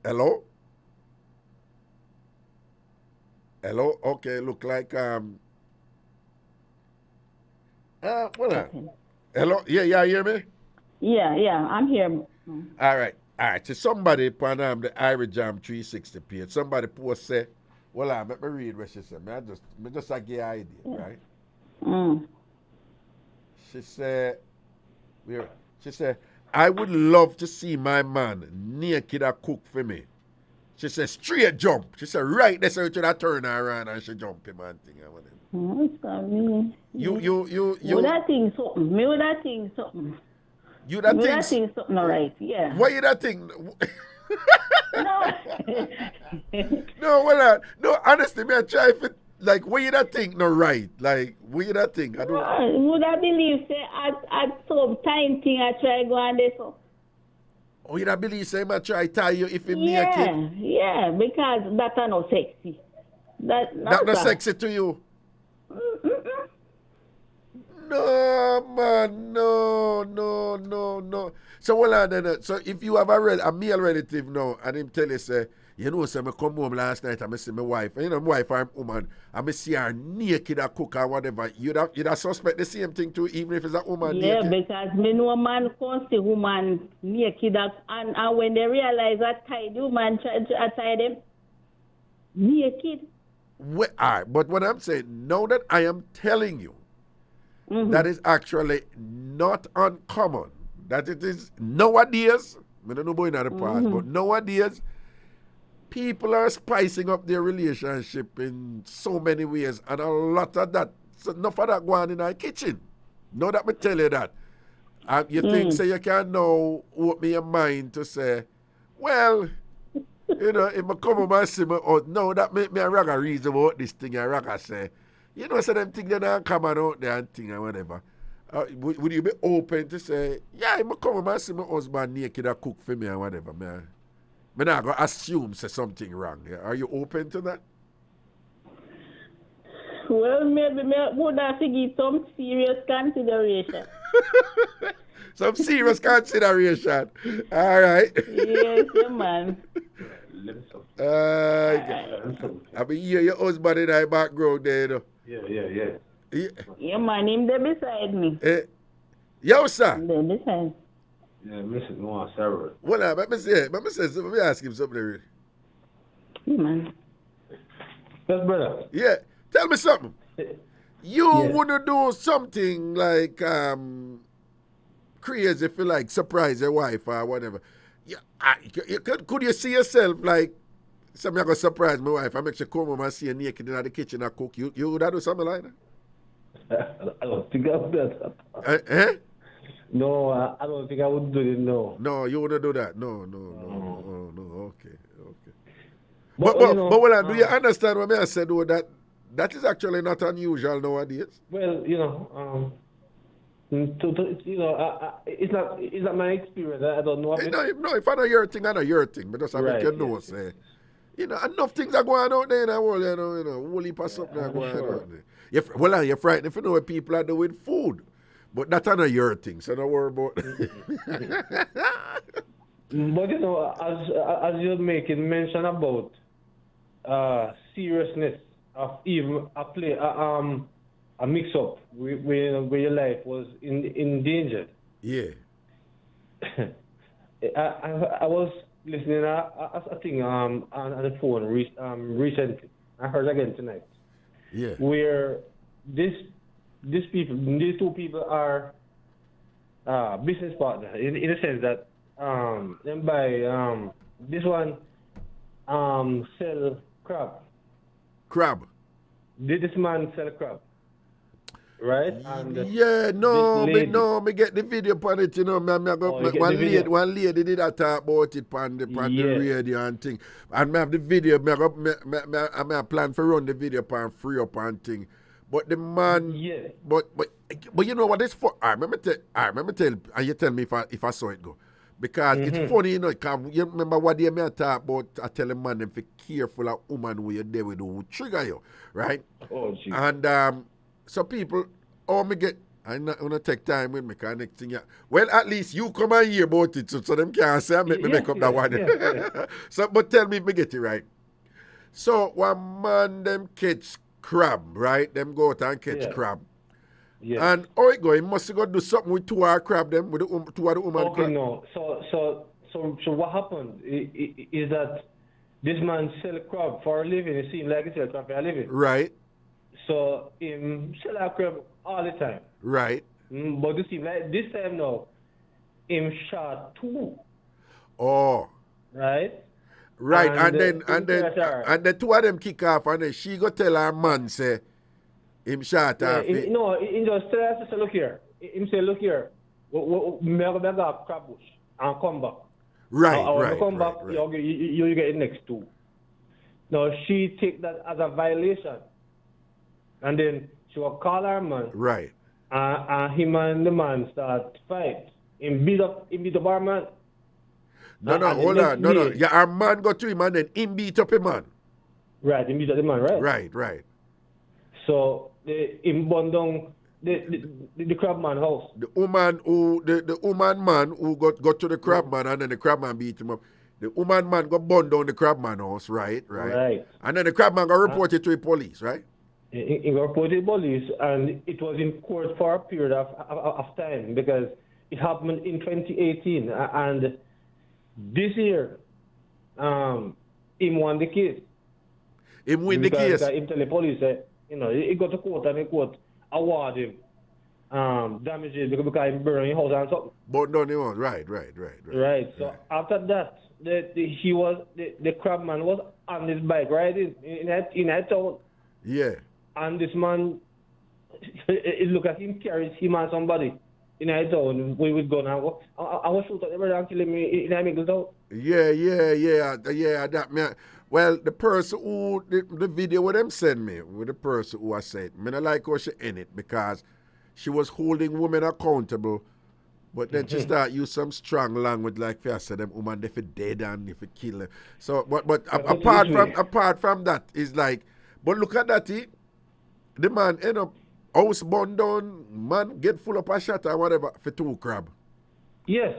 Speaker 1: Hello? Okay, look like hello? Yeah, you hear me?
Speaker 8: Yeah, I'm here.
Speaker 1: All right. So somebody on the IrieJam 360 page, somebody post say, well, let me read what she said. Me just give you an idea, right? She said, I would love to see my man naked a cook for me. She said, straight jump. She said, right there, so you should turn around and she jump him and thing. You
Speaker 8: would that think something? Me would that think something?
Speaker 1: You that
Speaker 8: think something, all right? Yeah.
Speaker 1: Why you that think?
Speaker 8: No.
Speaker 1: No, honestly, me I try if it, like, what you that think no right? Like, what you that think? I don't.
Speaker 8: Would I believe say at some time thing I try go on this?
Speaker 1: Oh, you that believe say I try tie you if you naked?
Speaker 8: Yeah, because that are not sexy. That
Speaker 1: not sexy to you. No, man, no. So so if you have a male relative now and him tell you say You know, so I come home last night and I see my wife. You know, my wife or woman, and I see her naked or cook or whatever. You'd have suspect the same thing too, even if it's a woman naked.
Speaker 8: Yeah, because me know a man can't see woman naked and when they realize that tie the woman tie them naked.
Speaker 1: Well, all right, but what I'm saying, now that I am telling you, that is actually not uncommon. That it is nowadays, I don't know about in the past, but nowadays, people are spicing up their relationship in so many ways, and a lot of that, so enough of that going in our kitchen. Know that me tell you that. You think say you can now open your mind to say, well, you know, if I come home and see me out, no, that make me a ragga reason about this thing, a ragga say, you know, so them things that don't come out there and thing and whatever. Would you be open to say, yeah, if I come home and see my husband naked and cook for me and whatever, man? I'm not going to assume say something wrong. Yeah? Are you open to that?
Speaker 8: Well, maybe I would have to give some serious consideration.
Speaker 1: Some serious consideration. All right.
Speaker 8: Yes, yeah, man.
Speaker 1: I mean, your husband in the background there, you know.
Speaker 9: Yeah.
Speaker 8: Yeah, man, him there beside me.
Speaker 1: Yo, sir.
Speaker 8: There beside.
Speaker 9: Yeah, Mr. Noah, Sarah.
Speaker 1: Well, let me ask him something. Really.
Speaker 8: Yeah, man.
Speaker 9: Yes, brother.
Speaker 1: Yeah, tell me something. You wanna do something like crazy, if you like, surprise your wife or whatever. Could you see yourself like, something I'm gonna surprise my wife, I make sure come home and see her naked in the kitchen and cook. You would do something like that?
Speaker 9: I don't think I would do that. No, I don't think I would do it, no.
Speaker 1: No, you wouldn't do that? No. Okay. But do you understand what I said, though, that is actually not unusual nowadays?
Speaker 9: Well, you know, it's not my experience. I don't know.
Speaker 1: No, if I know your thing, I know your thing. But just make you know, say, you know, enough things are going on there in the world, you know, whole heap of something are going on there. You're frightened if you know what people are doing with food. But that's not your thing, so don't worry about it.
Speaker 9: But, you know, as you're making mention about seriousness of even a mix-up where your life was in danger.
Speaker 1: Yeah.
Speaker 9: I was listening to a thing on the phone recently. I heard again tonight.
Speaker 1: Yeah.
Speaker 9: Where these two people are business partners in the sense that them by this one sell crab.
Speaker 1: Crab.
Speaker 9: This man sell crab. Right? And
Speaker 1: me get the video on it, you know. One lady did a talk about it on the radio and thing. And I have the video, I plan for run the video and free up and thing. But the man, but you know what it's for? I remember tell, and you tell me if I saw it go. Because it's funny, you know, you remember what they may talk about, I tell a man, if you're careful of woman who you're there with who trigger you, right?
Speaker 9: Oh, geez.
Speaker 1: And so people, I'm not going to take time with me, because next thing, well, at least you come and hear about it, so them can't say, make up that one. So, but tell me if I get it right. So, one man, them catch crab, right? Them go out and catch crab.
Speaker 9: Yeah.
Speaker 1: And how it go? He must go do something with two of crab them, with two of the woman crab.
Speaker 9: No. So what happened is that this man sell crab for a living. It seems like he sell crab for a living.
Speaker 1: Right.
Speaker 9: So him sell a crab all the time.
Speaker 1: Right.
Speaker 9: But it seems like this time now, him shot two.
Speaker 1: Oh.
Speaker 9: Right.
Speaker 1: Right, and then two of them kick off, and then she go tell her man say him shot off.
Speaker 9: No, he just tell her, say, look here. Him say, look here. Me go back crab bush and come back.
Speaker 1: Right.
Speaker 9: Come back, you get the next two. Now she take that as a violation, and then she will call her man.
Speaker 1: Right.
Speaker 9: And him and the man start fight. Him beat up our man.
Speaker 1: No, hold on. No. Yeah, our man got to him and then him beat up a man.
Speaker 9: Right, him beat up the man, right?
Speaker 1: Right.
Speaker 9: So him burn down the crab man house.
Speaker 1: The woman man who got to the crab man and then the crab man beat him up. The woman man go burn down the crab man house, right?
Speaker 9: Right.
Speaker 1: And then the crab man go report it to the police, right?
Speaker 9: He got reported to the police, and it was in court for a period of time because it happened in 2018, and this year, him won the case.
Speaker 1: Him win the case.
Speaker 9: Because him tell the police, he got to court and the court award him damages because he burned his house and something.
Speaker 1: But no, he was right.
Speaker 9: Right. So after that, the crabman was on his bike riding in that town.
Speaker 1: Yeah.
Speaker 9: And this man, it look at him carries him and somebody in that town with gun. I was shoot at the brother and kill him in a middle town.
Speaker 1: Yeah. That man. Well, the person who the video with them send me with the person who I said, I don't like how she in it because she was holding women accountable, but then she start use some strong language like I said, them woman they for dead and if it kill them. So, but apart from that, is like, but look at that, the man end up house burned down, man get full up a shot or whatever for 2 crab.
Speaker 9: Yes,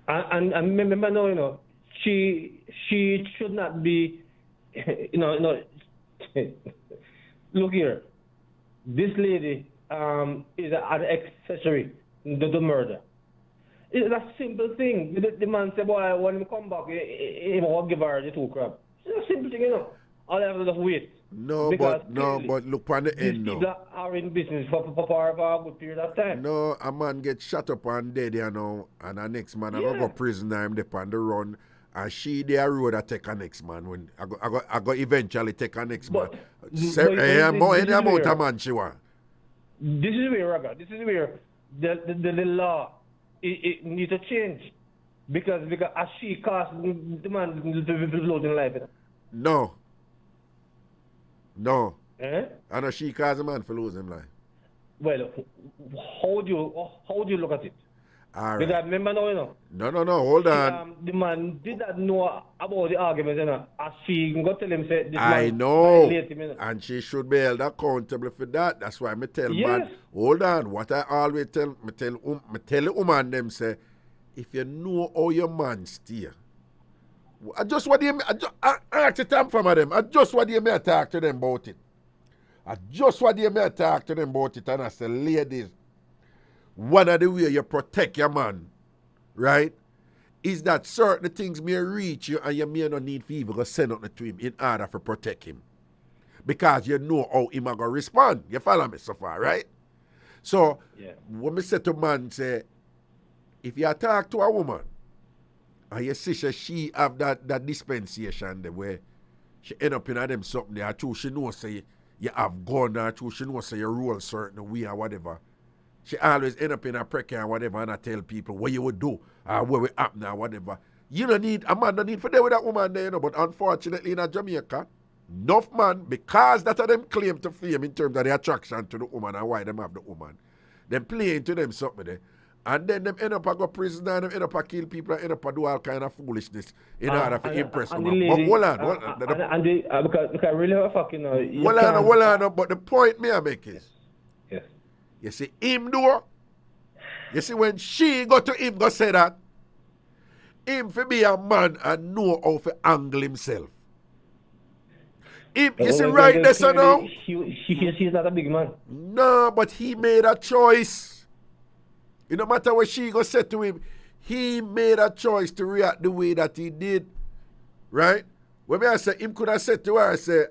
Speaker 9: and remember now, she should not be, look here, this lady is an accessory to the murder. It's a simple thing. The man said, boy, when he come back, he will give her the 2 crab. It's a simple thing, All I have to just wait.
Speaker 1: But look on the end now.
Speaker 9: These people are in business for a good period of time.
Speaker 1: No, a man get shot up and dead, and the next man I go prison and him dey on the run. And she there road I take a next man when I go eventually take a next man. Any amount of man she want.
Speaker 9: This is where Raga. This is where the law it needs to change because as she cost the man to lose in life. No. I know she caused a man for losing life. Well, how do you look at it?
Speaker 1: All right.
Speaker 9: Because remember now,
Speaker 1: No, hold on.
Speaker 9: The man did not know about the argument, as she got tell him say this
Speaker 1: I
Speaker 9: man
Speaker 1: know.
Speaker 9: violate him,
Speaker 1: And she should be held accountable for that. That's why me tell
Speaker 9: Yes.
Speaker 1: man, hold on. What I always tell the woman them say, if you know how your man steer, I just what you I ask the TamFam of them. I just what you may talk to them about it. I just what you may talk to them about it. And I say, ladies, one of the way you protect your man, right, is that certain things may reach you and you may not need to even go send out to him in order to protect him. Because you know how he might go respond. You follow me so far, right? So, when me say to man, say, if you talk to a woman, and you see she have that dispensation the way she end up in them something there, true, she knows say you have gun or true, she knows say you roll certain way or whatever. She always end up in a precare or whatever and I tell people what you would do or what will happen or whatever. You don't need, a man don't need for deal with that woman there, but unfortunately in Jamaica, enough man, because that of them claim to fame in terms of the attraction to the woman and why them have the woman, them playing to them something there. And then them end up go prison and them end up kill people and end up do all kind of foolishness in order to impress them. But hold on.
Speaker 9: Because really have fucking
Speaker 1: hold on. But the point me I make is,
Speaker 9: yes.
Speaker 1: You see him do, you see when she go to him go say that, him for be a man and know how to angle himself. You see right there so now?
Speaker 9: She's not a big man.
Speaker 1: No, but he made a choice. It no matter what she go say to him, he made a choice to react the way that he did. Right? When I say him could have said to her, I say,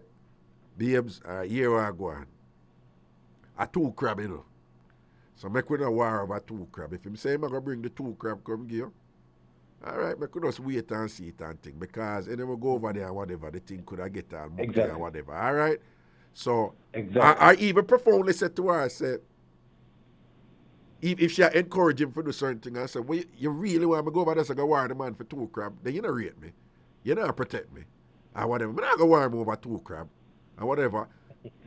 Speaker 1: babes, here I go on. A 2 crab, So make we no war over 2 crab. If him say I'm gonna bring the 2 crab, come give you. All right, we could just wait and see it and think. Because then we go over there and whatever, the thing could have get all mucky or whatever. All right? So, I even profoundly said to her, I said, if she encourage him for do certain thing, I said, well, you really want me to go over there and go war the man for 2 crab, then you don't rate me. You don't protect me. Or whatever. I'm not going to war him over 2 crab. Or whatever.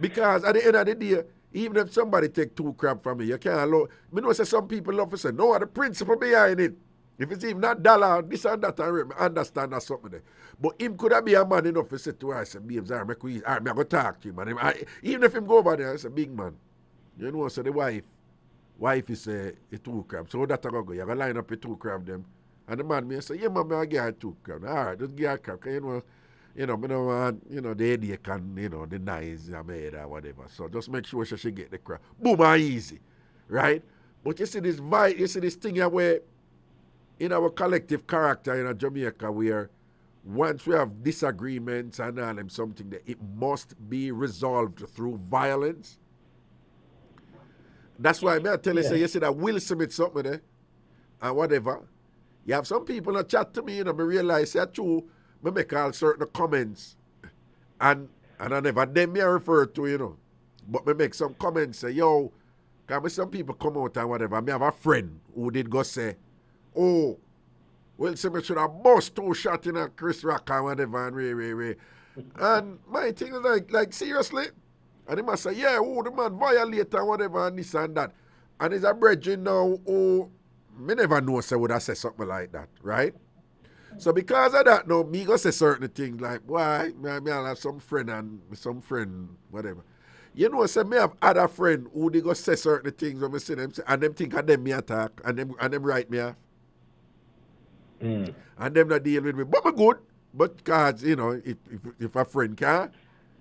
Speaker 1: Because at the end of the day, even if somebody take 2 crab from me, you can't love. I know say some people love to say, no, the principle behind it. If it's even not dollar, this and that, I understand that something there. But him could have been a man enough to say to her, I said, babes, I'm going to talk to him. And even if him go over there, I said, big man. You know, so the wife is a 2 crab. So that I go. You got to line up a 2 crab them And the man may say, yeah, man, I get her 2 crowns. All right, just get her crowns. You know, me don't want, the headache and, the knives in my head or whatever. So just make sure she get the crown. Boom, and easy. Right? But you see this thing here where in our collective character in Jamaica where once we have disagreements and all them something that it must be resolved through violence. That's why I tell you, say, you see that Will Smith something there and whatever. You have some people that chat to me, me realize that too, me make all certain comments and I never them me refer to, But me make some comments say, yo, because some people come out and whatever. Me have a friend who did go say, oh, Will Smith should have bust 2 shots in a Chris Rock and whatever and Ray. And my thing is like seriously? And he must say, yeah, the man violate and whatever and this and that. And he's a brethren now who me never know say would have said something like that, right? So because of that now, me go say certain things like, why? I'll have some friend, whatever. You know, say me have other friend who they go say certain things when me see them and them think of them me attack and them write me off. And them not deal with me. But me good. But cause, if a friend can't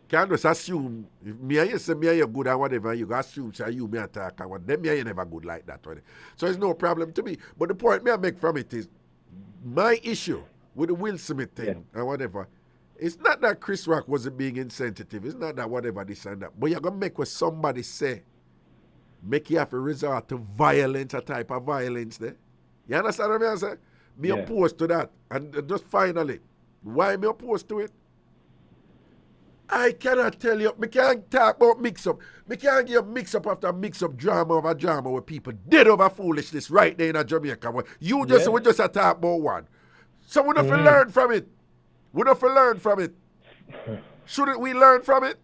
Speaker 1: just assume if me and you say me and you good and whatever, you go assume say you me attack and what them me and you never good like that. Right? So it's no problem to me. But the point me I make from it is my issue with the Will Smith thing and whatever. It's not that Chris Rock wasn't being insensitive. It's not that whatever this and that. But you're going to make what somebody say, make you have to resort to violence, a type of violence there. You understand what I'm saying? Me opposed to that. And just finally, why me opposed to it? I cannot tell you, me can't talk about Mixup. Me can't give Mixup after Mixup drama over drama where people dead over foolishness right there in Jamaica. We just talk about one. So we don't learn from it. We don't learn from it. Shouldn't we learn from it?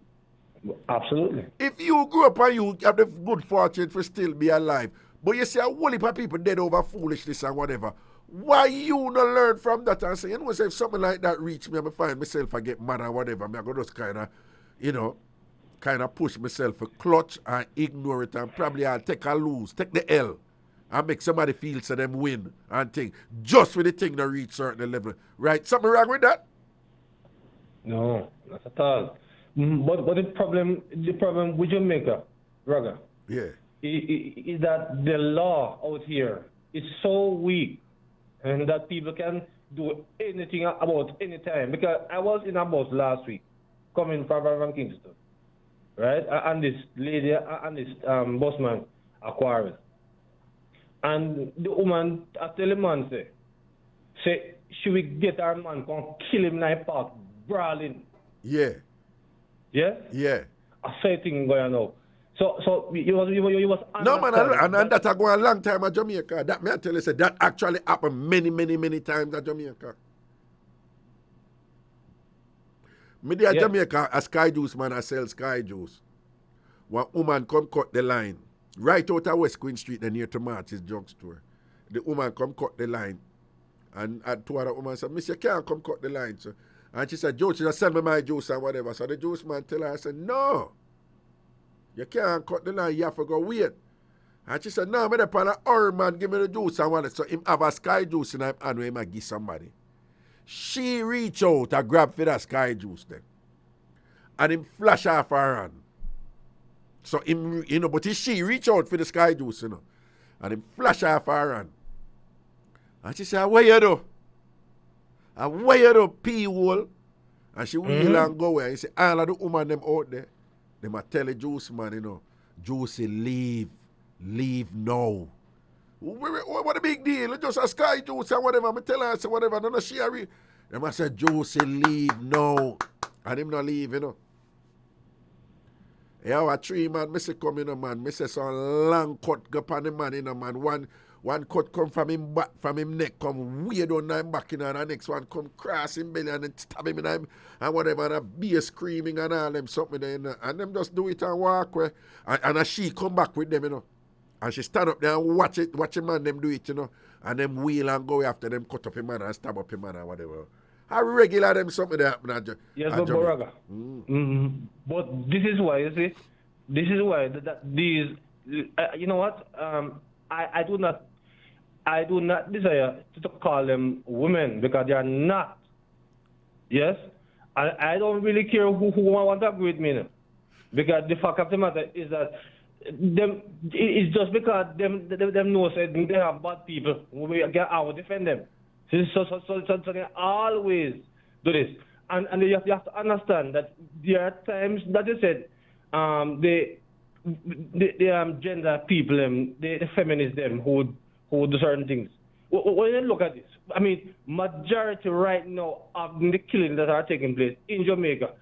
Speaker 9: Absolutely.
Speaker 1: If you grew up and you have the good fortune for still be alive, but you see a whole heap of people dead over foolishness and whatever, why you not learn from that and say, say if something like that reach me, I find myself I get mad or whatever, I go just kind of, push myself a clutch and ignore it and probably I'll take the L and make somebody feel so them win and think, just for the thing to reach certain level. Right? Something wrong with that?
Speaker 9: No, not at all. But the problem with Jamaica, Raga, is that the law out here is so weak and that people can do anything about any time. Because I was in a bus last week coming from Kingston, right? And this lady and this busman are quarreling. And the woman, I tell the man, say, should we get our man, come kill him in the park, brawling?
Speaker 1: Yeah.
Speaker 9: Yeah?
Speaker 1: Yeah.
Speaker 9: A certain thing going on. So you was
Speaker 1: no man, and that go a long time at Jamaica. That may I tell you, say that actually happened many times at Jamaica. Me there at Jamaica, a sky juice man, I sell sky juice. One woman come cut the line. Right out of West Queen Street, near to March's drugstore. The woman come cut the line. And two other women said, Miss, you can't come cut the line. So, and she said, Joe, she just sell me my juice and whatever. So the juice man tell her, I said, no. You can't cut the line, you have to go wait. And she said, no, I'm going to man, give me the juice and whatever. So him have a sky juice in him and he might give somebody. She reach out and grab for that sky juice then. And him flash off her hand. So him, but she reach out for the sky juice, and him flash off her hand. And she said, where you do? And where you do, P-hole? And she wheel and go away. And say, all of the woman them out there, they might tell the juice man, Juicy, leave now. What a big deal? Just a sky juice and whatever. I tell her, I say whatever. No, she read. They might say, Juicy, leave now. And him not leave, Yeah, a 3 man, me say come man. Me say some long cut go upon the man, man. One cut come from him back, from him neck, come way down him back, and the next one come cross him belly and then stab him in him and whatever, and a beer screaming and all them something there, and them just do it and walk away. And she come back with them, And she stand up there and watch the man them do it, and them wheel and go after them, cut up him man and stab up him man and whatever. I regular them something that happen.
Speaker 9: Yes, but Boraga. But this is why, you see, this is why that these, you know what? I do not. I do not desire to call them women because they are not. Yes? I don't really care who want to agree with me now. Because the fact of the matter is that it's just because them know that they have bad people. We get out defend them. So they always do this. And you have to understand that there are times that you said the gender people, the feminists, who do certain things. When you look at this, I mean, majority right now of the killings that are taking place in Jamaica,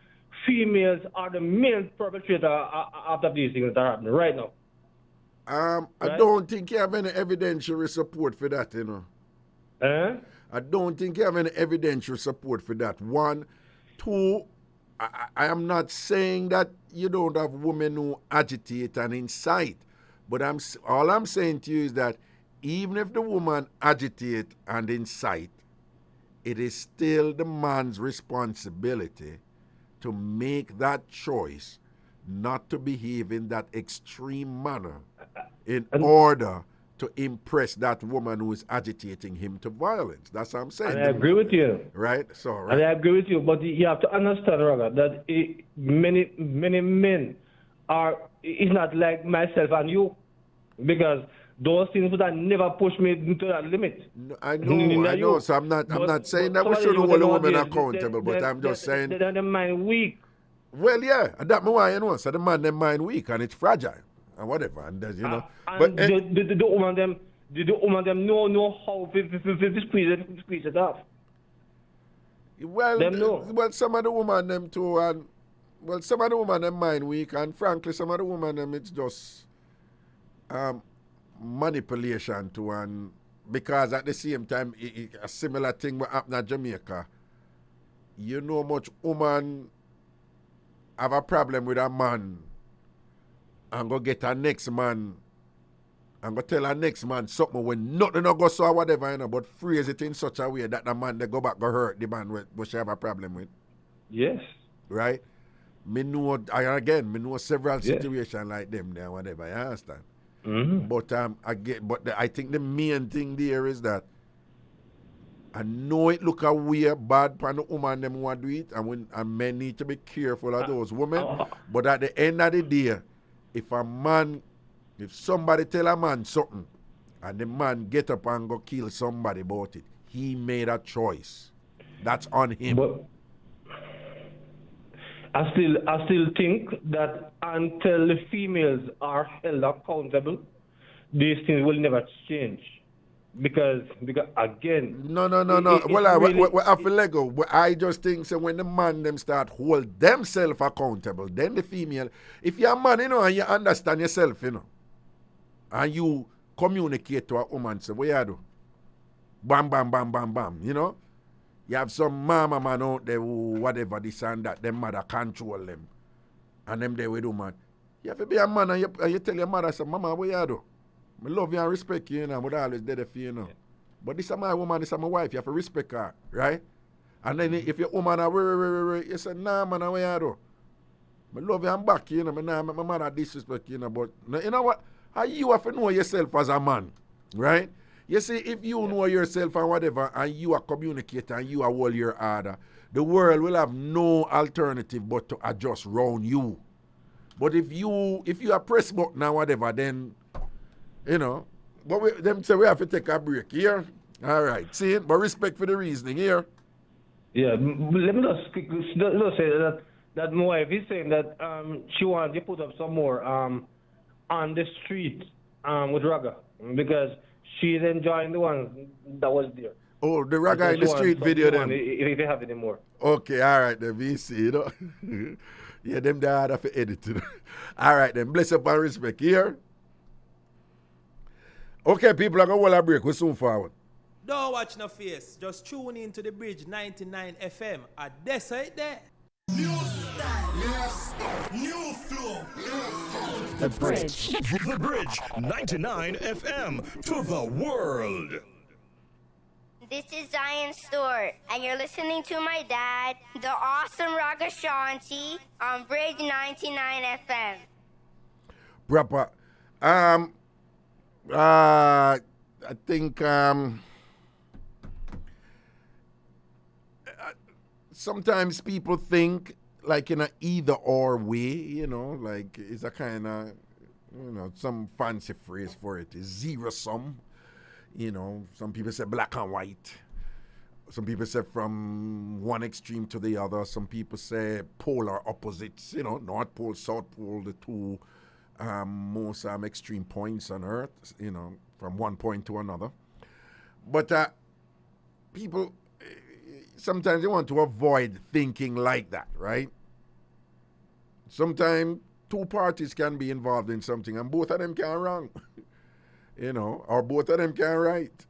Speaker 9: females are the main perpetrator of these things that are happening right now.
Speaker 1: I
Speaker 9: Right?
Speaker 1: don't think you have any evidentiary support for that, you know. I don't think you have any evidentiary support for that. One. Two, I am not saying that you don't have women who agitate and incite, but all I'm saying to you is that even if the woman agitate and incite, it is still the man's responsibility to make that choice not to behave in that extreme manner in order to impress that woman who is agitating him to violence. That's what I'm saying.
Speaker 9: And I agree with you.
Speaker 1: Right? So, right.
Speaker 9: And I agree with you, but you have to understand, Raga, that many men are, it's not like myself and you, because those things would have never pushed me into that limit.
Speaker 1: No, I know. So I'm not saying that we should hold the women accountable, but I'm just saying.
Speaker 9: They're the mind weak.
Speaker 1: Well, yeah, that's why, you know. So the man, their mind weak and it's fragile and whatever, and there's, you know.
Speaker 9: But the woman them know how to squeeze it off.
Speaker 1: Well, some of the women them too, and some of the women them mind weak, and frankly, some of the women them it's just manipulation too, and because at the same time, a similar thing will happen in Jamaica. You know, much woman have a problem with a man and go get a next man and go tell a next man something when nothing no go so or whatever, you know, but phrase it in such a way that the man they go back go hurt the man what she have a problem with.
Speaker 9: Yes.
Speaker 1: Right? Me know several situations like them there, whatever, you understand?
Speaker 9: Mm-hmm.
Speaker 1: But I think the main thing there is that I know it look a weird bad for the woman them want to do it, and men need to be careful of those women. But at the end of the day, if somebody tell a man something and the man get up and go kill somebody about it, he made a choice. That's on him.
Speaker 9: But I still think that until the females are held accountable, these things will never change. Because again...
Speaker 1: No. I feel like I just think so when the man them start hold themselves accountable, then the female, if you're a man, you know, and you understand yourself, you know, and you communicate to a woman, say, what you do? Bam, bam, bam, bam, bam, you know? You have some mama man out there who whatever this and that, them mother control them. And them they with woman. You have to be a man and you tell your mother, say, mama, what you do? I love you and respect you, you know, but I always there for you, you know. Yeah. But this is my woman, this is my wife, you have to respect her, right? And then if your woman are you say, nah, man, what you do? I love you and back you, you know, my mother disrespect you, you know, but you know what? How you have to know yourself as a man, right? You see, if you know yourself and whatever, and you are communicating and you are all your order, the world will have no alternative but to adjust round you. But if you are press button and whatever, then you know, but them say we have to take a break here. All right, see it, but respect for the reasoning here.
Speaker 9: Yeah, let me just say that my wife is saying that she wants to put up some more on the street with Raga because she's enjoying the one that was there.
Speaker 1: Oh, the Raga in the street video then.
Speaker 9: If they have any more.
Speaker 1: Okay, all right then, VC, you know. Yeah, them they hard for editing. All right then, bless up and respect here. Okay, people are going to hold a break. We'll soon forward.
Speaker 10: Don't watch no face. Just tune in to the Bridge 99 FM. At this right there.
Speaker 2: New style. Yes. New flow.
Speaker 11: The Bridge. The Bridge 99 FM to the world.
Speaker 12: This is Zion Stewart, and you're listening to my dad, the awesome Ragashanti, on Bridge 99 FM.
Speaker 1: Proper. I think sometimes people think like in a either or way, you know, like it's a kind of, you know, some fancy phrase for it is zero sum. You know, some people say black and white. Some people say from one extreme to the other. Some people say polar opposites, you know, North Pole, South Pole, the two most extreme points on Earth, you know, from one point to another. But people, sometimes they want to avoid thinking like that, right? Sometimes two parties can be involved in something and both of them can wrong, you know, or both of them can right.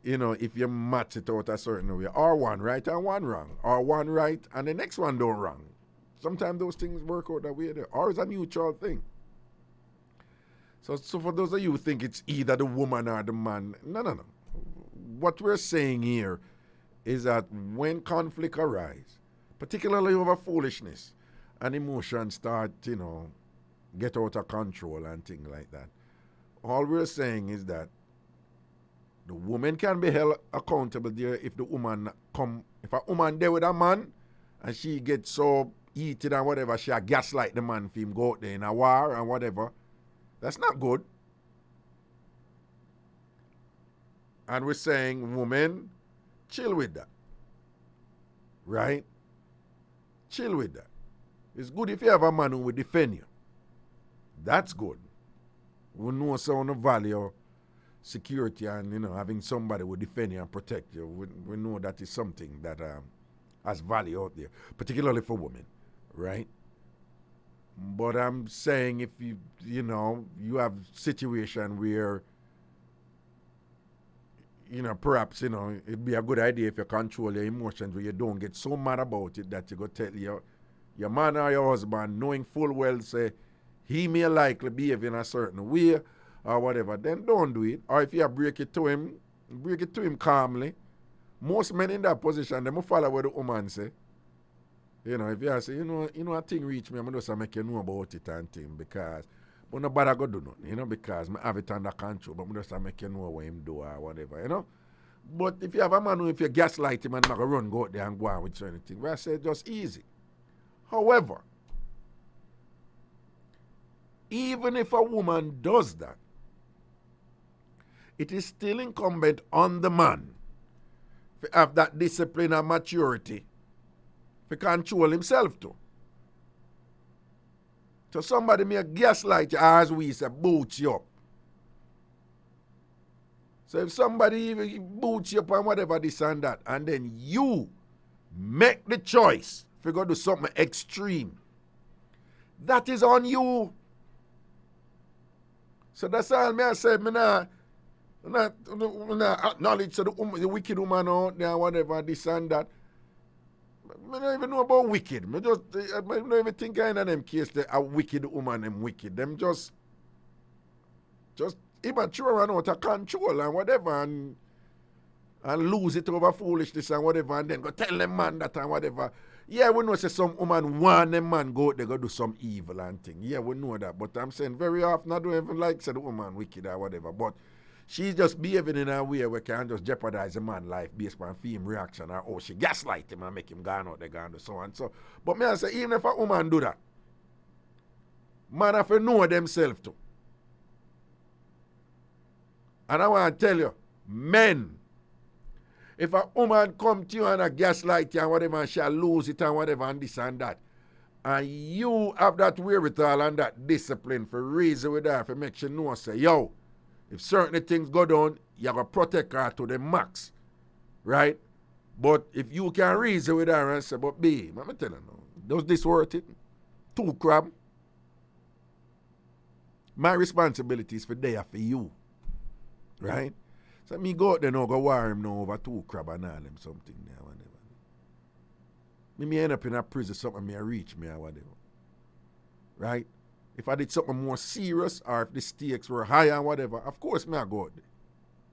Speaker 1: You know, if you match it out a certain way, or one right and one wrong, or one right and the next one don't wrong. Sometimes those things work out that way there, or it's a neutral thing. So for those of you who think it's either the woman or the man, no. What we're saying here is that when conflict arises, particularly over foolishness, and emotions start, you know, get out of control and things like that, all we're saying is that the woman can be held accountable there if the woman if a woman there with a man and she gets so heated and whatever, she gaslight the man for him go out there in a war and whatever. That's not good. And we're saying, women, chill with that. Right? Chill with that. It's good if you have a man who will defend you. That's good. We know someone value security and, you know, having somebody who will defend you and protect you. We know that is something that has value out there, particularly for women, right? But I'm saying if you know, you have situation where, you know, perhaps, you know, it'd be a good idea if you control your emotions where you don't get so mad about it that you go tell your man or your husband, knowing full well, say, he may likely behave in a certain way or whatever, then don't do it. Or if you break it to him calmly. Most men in that position, they will follow what the woman say. You know, if you say, you know, a thing reach me, I'm just make you know about it and thing because but nobody go do nothing, you know, because I have it under control, but I just make you know what him do or whatever, you know. But if you have a man who, if you gaslight him and not run go out there and go on with certain things, I say just easy. However, even if a woman does that, it is still incumbent on the man to have that discipline and maturity to control himself too. So somebody may gaslight you, as we say, boots you up. So if somebody boots you up and whatever this and that, and then you make the choice to go do something extreme, that is on you. So that's all me I say. Me not acknowledge the wicked woman out there, whatever, this and that. I don't even know about wicked. I don't even think in them case that a wicked woman them wicked. Them just immature and out of control and whatever and lose it over foolishness and whatever and then go tell them man that and whatever. Yeah, we know say some woman want them man go out there go do some evil and thing. Yeah, we know that. But I'm saying very often I don't even like say the woman wicked or whatever. But she's just behaving in a way where can just jeopardize a man's life based on film reaction or she gaslight him and make him go out there and do so and so. But me I say even if a woman do that, man have to know themselves too. And I want to tell you, men, if a woman come to you and a gaslight you and whatever and she'll lose it and whatever and this and that, and you have that wherewithal and that discipline for reason with her to make sure know say, yo, if certain things go down, you have to protect her to the max, right? But if you can reason with her and say, but babe, I'm telling you, does this worth it? 2 crab. My responsibility is for there for you, right? So me go out there now, go war him now over 2 crab and all them something there, whatever. Me may end up in a prison, something may reach me or whatever, right? If I did something more serious or if the stakes were higher and whatever, of course me I go out there.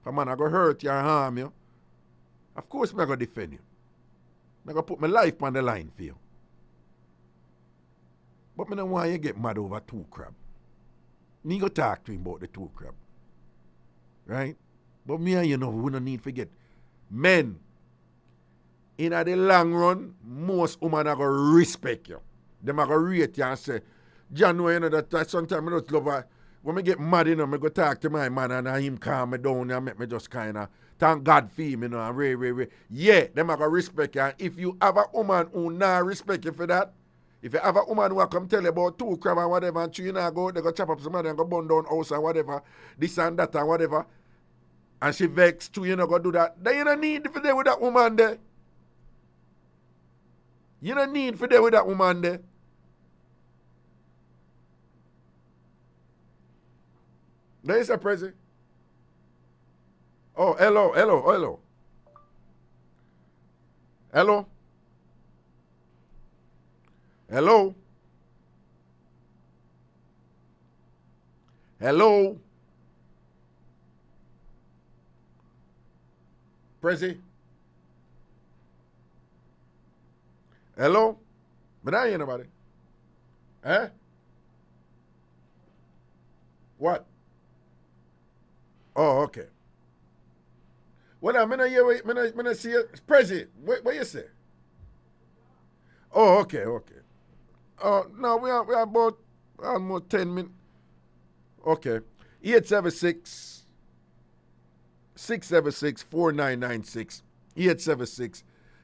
Speaker 1: If a man I go hurt you or harm you, of course me I go defend you. I go put my life on the line for you. But me don't want you get mad over 2 crab. Me go talk to him about the 2 crab. Right? But me and you know, we don't need to forget. Men, in the long run, most women are going to respect you. Them are going to rate you and say, John, you know that sometimes I just love her. When I get mad, you know, I go talk to my man and him calm me down and make me just kind of thank God for him, you know, and yeah, them are going to respect you. And if you have a woman who not respect you for that, if you have a woman who come tell you about 2 crab and whatever, and you know, they go chop up somebody and go burn down house and whatever, this and that and whatever, and she vexed too, you know, go do that, then you don't need to deal with that woman there. You don't need to deal with that woman there. There is a present. Oh, hello. Hello. Prezi? Hello? But I ain't nobody. Eh? What? Oh, okay. Well, I'm gonna see you. Prezi, what you say? Oh, okay. Oh, no, we are about almost 10 minutes. Okay. 876-676-4996.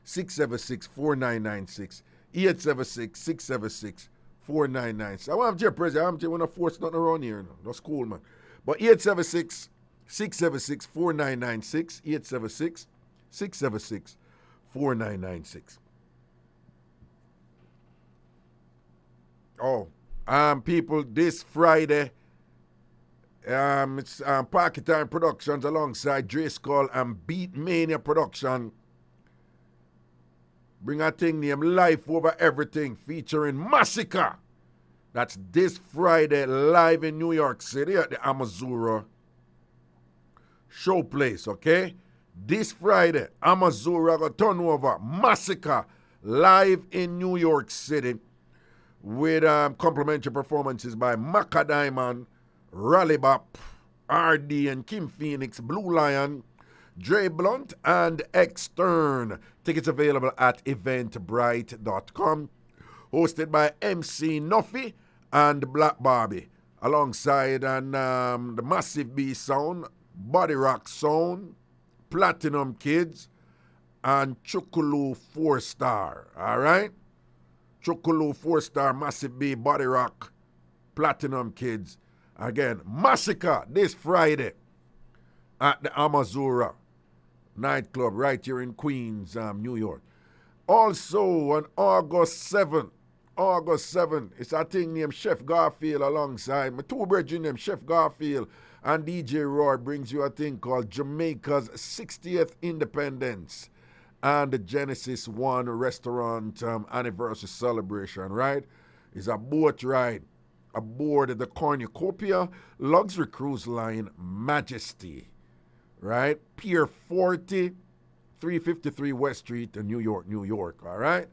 Speaker 1: 876-676-4996. 876-676-4996. I want to Prezi. I want to force nothing around here. No. That's cool, man. But 876-676-4996. 876-676-4996. Oh, people, this Friday, it's Parky Time Productions alongside Dre Skull and Beat Mania Production. Bring a thing named Life Over Everything featuring Massacre. That's this Friday live in New York City at the Amazura Showplace, okay? This Friday, Amazura got turn over Massacre live in New York City with complimentary performances by Macca Diamond, Rally Bop, RD and Kim Phoenix, Blue Lion, Dre Blunt, and Extern. Tickets available at eventbrite.com. Hosted by MC Nuffy and Black Barbie. Alongside the Massive B Sound, Body Rock Sound, Platinum Kids, and Chukulu 4-Star. All right? Chukulu 4-Star, Massive B, Body Rock, Platinum Kids. Again, Massacre this Friday at the Amazura nightclub right here in Queens, New York. Also on August 7th, it's a thing named Chef Garfield alongside my 2 brethren named Chef Garfield and DJ Roy brings you a thing called Jamaica's 60th Independence and the Genesis One restaurant anniversary celebration, right? It's a boat ride aboard the Cornucopia luxury cruise line Majesty, right? Pier 40, 353 West Street in New York, all right?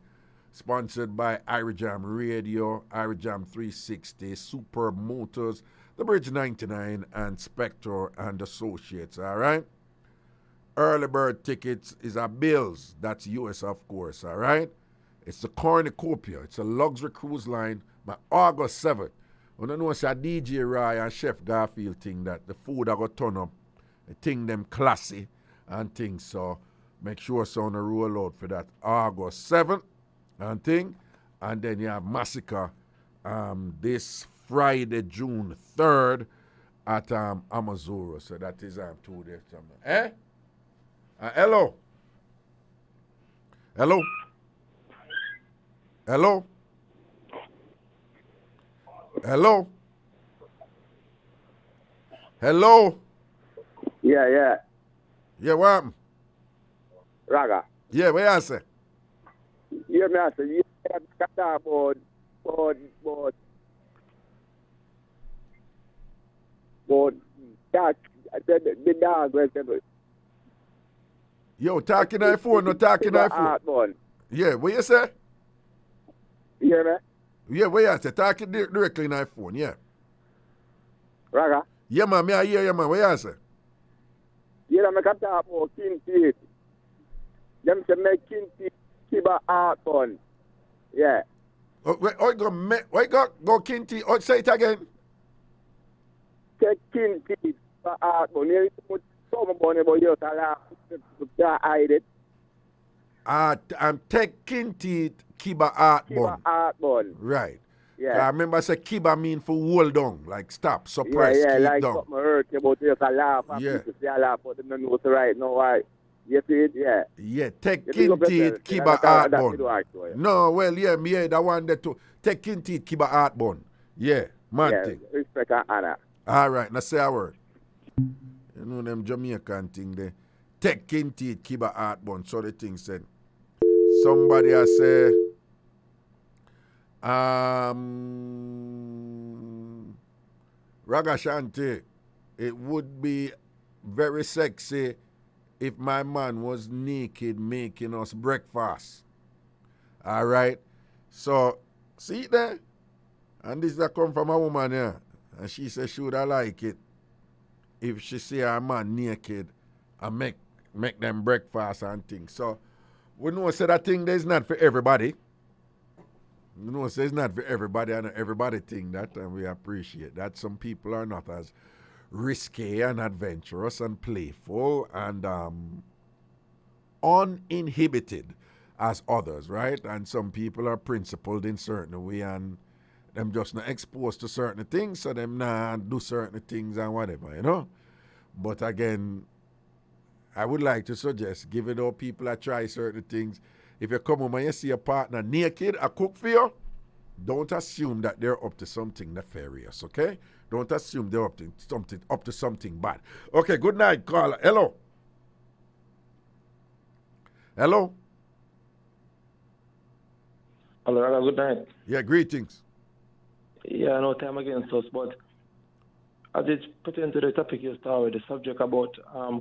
Speaker 1: Sponsored by IrieJam Radio, IrieJam 360, Superb Motors, The Bridge 99, and Spectre and Associates, all right? Early bird tickets is a Bills. That's US, of course, all right? It's the Cornucopia. It's a luxury cruise line by August 7th. I don't know if it's a DJ Roy and Chef Garfield thing that the food I got turn up, the thing them classy and things. So make sure it's on the roll out for that August 7th and thing. And then you have Massacre this Friday, June 3rd at Amazura. So that is 2 days. Eh? Hello. Hello. Hello. Hello. Hello.
Speaker 7: Yeah.
Speaker 1: Yeah, what happened?
Speaker 7: Raga.
Speaker 1: Yeah, what you say?
Speaker 7: Yeah, me I say, yeah, about that, the dog was
Speaker 1: Yo, talking on phone, no talking on phone. Yeah, what you say?
Speaker 7: Yeah, man.
Speaker 1: Yeah, what you say? Talking directly on phone, yeah.
Speaker 7: Raga.
Speaker 1: Yeah, man, me I hear you, man. What you say?
Speaker 13: You know, I can talk about king teeth. Them say make king teeth keep a heart on. Yeah.
Speaker 1: Go king teeth. Oh, say it again.
Speaker 13: Take king teeth for heart on. You put some money about you to hide it.
Speaker 1: And take king teeth keep a heart
Speaker 13: Keep a
Speaker 1: bun.
Speaker 13: heart bun.
Speaker 1: Right.
Speaker 13: Yeah.
Speaker 1: I remember I said kiba mean for hold down, like stop, suppress,
Speaker 13: yeah,
Speaker 1: keep
Speaker 13: like
Speaker 1: down.
Speaker 13: something hurt you about you can laugh and
Speaker 1: Yeah.
Speaker 13: people say I laugh but them don't know what's right now why. You see it? Yeah.
Speaker 1: Yeah, take
Speaker 13: You
Speaker 1: king
Speaker 13: pick up
Speaker 1: teeth,
Speaker 13: yourself.
Speaker 1: keep
Speaker 13: That's
Speaker 1: a heart
Speaker 13: what
Speaker 1: bun.
Speaker 13: you do, actually.
Speaker 1: No, well, yeah, me yeah, that one there too. Take king teeth, keep a heart bun. Yeah, man
Speaker 13: Yeah,
Speaker 1: thing.
Speaker 13: respect and honor.
Speaker 1: All right, now say a word. You know them Jamaican thing there. Take king teeth, keep a heart bun. So the thing said. Somebody I say, Ragashanti, it would be very sexy if my man was naked making us breakfast. All right? So, see there? And this that come from a woman here. And she said she would like it if she see her man naked and make them breakfast and things. So, we know say that thing there is not for everybody. You know, say it's not for everybody, and everybody think that, and we appreciate that. Some people are not as risky and adventurous and playful and uninhibited as others, right? And some people are principled in certain way, and them just not exposed to certain things, so them not do certain things and whatever, you know? But again, I would like to suggest, give it all people that try certain things. If you come home and you see a partner naked, a cook for you, don't assume that they're up to something nefarious, okay? Don't assume they're up to something bad. Okay, good night, caller. Hello. Hello.
Speaker 9: Hello, good night.
Speaker 1: Yeah, greetings.
Speaker 9: Yeah, no time against us, but I did put into the topic you started, the subject about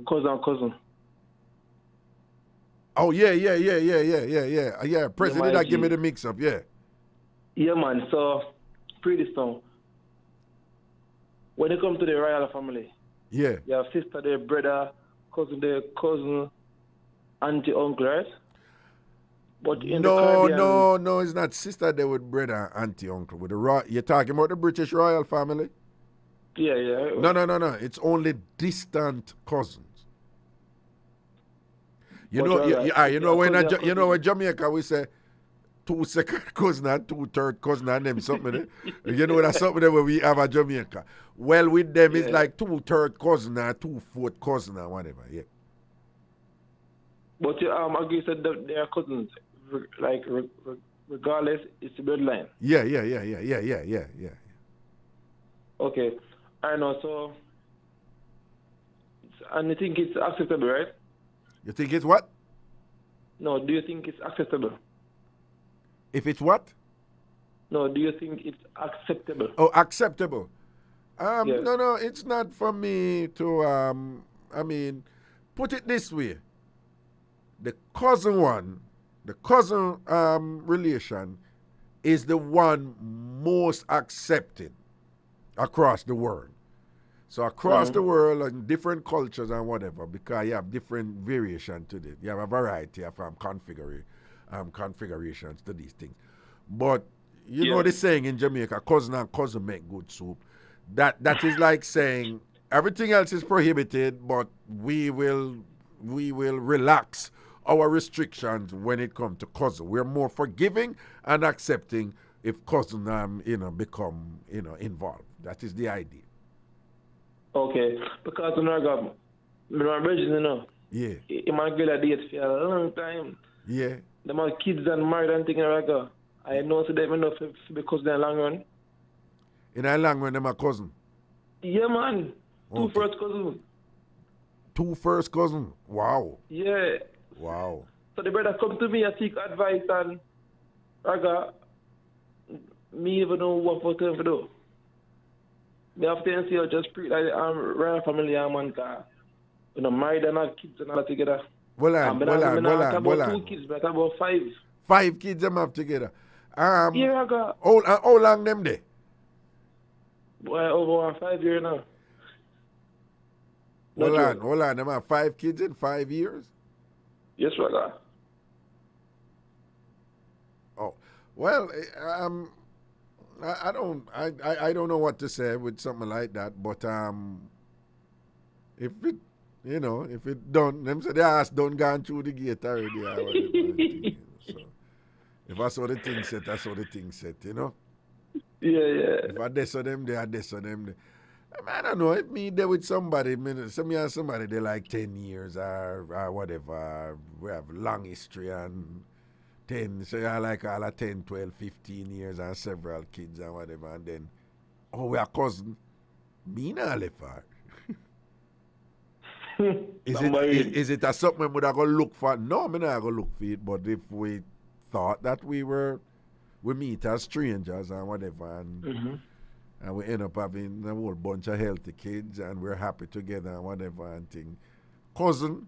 Speaker 9: cousin.
Speaker 1: Oh, yeah. Yeah, President, that give me the mix-up, yeah.
Speaker 9: Yeah, man, so, pretty soon, when it comes to the royal family,
Speaker 1: yeah,
Speaker 9: you have sister there, brother, cousin, auntie, uncle, right? But in the Caribbean,
Speaker 1: no, it's not sister there with brother, auntie, uncle. With the you're talking about the British royal family?
Speaker 9: Yeah.
Speaker 1: No. It's only distant cousins. You know in Jamaica we say 2 second cousin and 2 third cousin and them something. You know that's something that we have at Jamaica. Well, with them it's like 2 third cousin and 2 fourth cousin and whatever. Yeah.
Speaker 9: But you agree said that they are cousins, like regardless, it's the bloodline.
Speaker 1: Yeah.
Speaker 9: Okay, I know. So, and you think it's acceptable, right?
Speaker 1: You think it's what?
Speaker 9: No, do you think it's acceptable?
Speaker 1: If it's what?
Speaker 9: No, do you think it's acceptable?
Speaker 1: Oh, acceptable.
Speaker 9: Yes.
Speaker 1: No, it's not for me to, put it this way. The cousin relation is the one most accepted across the world. So across the world and different cultures and whatever, because you have different variation to this. You have a variety of configurations to these things. But you know the saying in Jamaica, cousin and cousin make good soup. That is like saying everything else is prohibited, but we will relax our restrictions when it comes to cousin. We're more forgiving and accepting if cousin become involved. That is the idea.
Speaker 9: Okay, because my brother,
Speaker 1: yeah,
Speaker 9: he might get a date for a long time.
Speaker 1: Yeah,
Speaker 9: them have kids and married and things like that. I know so they enough because they're long run.
Speaker 1: In a long run, them a cousin.
Speaker 9: Yeah, man.
Speaker 1: Okay.
Speaker 9: 2 first cousins.
Speaker 1: 2 first cousins. Wow.
Speaker 9: Yeah.
Speaker 1: Wow.
Speaker 9: So the brother come to me and seek advice and Raga, me even know what for them to do. Me have to say just treat like royal family and man car. You know, married and have kids and all together.
Speaker 1: Well on.
Speaker 9: 2 kids, but about 5.
Speaker 1: 5 kids them have together.
Speaker 9: Yeah, Raga.
Speaker 1: How long them there?
Speaker 9: Boy, over 5 years now.
Speaker 1: Hold on. Them have 5 kids in 5 years?
Speaker 9: Yes, brother.
Speaker 1: Oh, well, I don't know what to say with something like that, but if it done, them say the ass done gone through the gate already. So if I saw the thing set, I saw the thing set, you know.
Speaker 9: Yeah.
Speaker 1: If I des on them, I des on them. I don't know. If me there with somebody, somebody they like 10 years or whatever. We have long history and 10, so I like all of 10, 12, 15 years and several kids and whatever. And then, we are cousin. Me not left her. Is it a something we would have go look for? No, me not go look for it. But if we thought that we meet as strangers and whatever, and we end up having a whole bunch of healthy kids and we're happy together and whatever and thing. Cousin,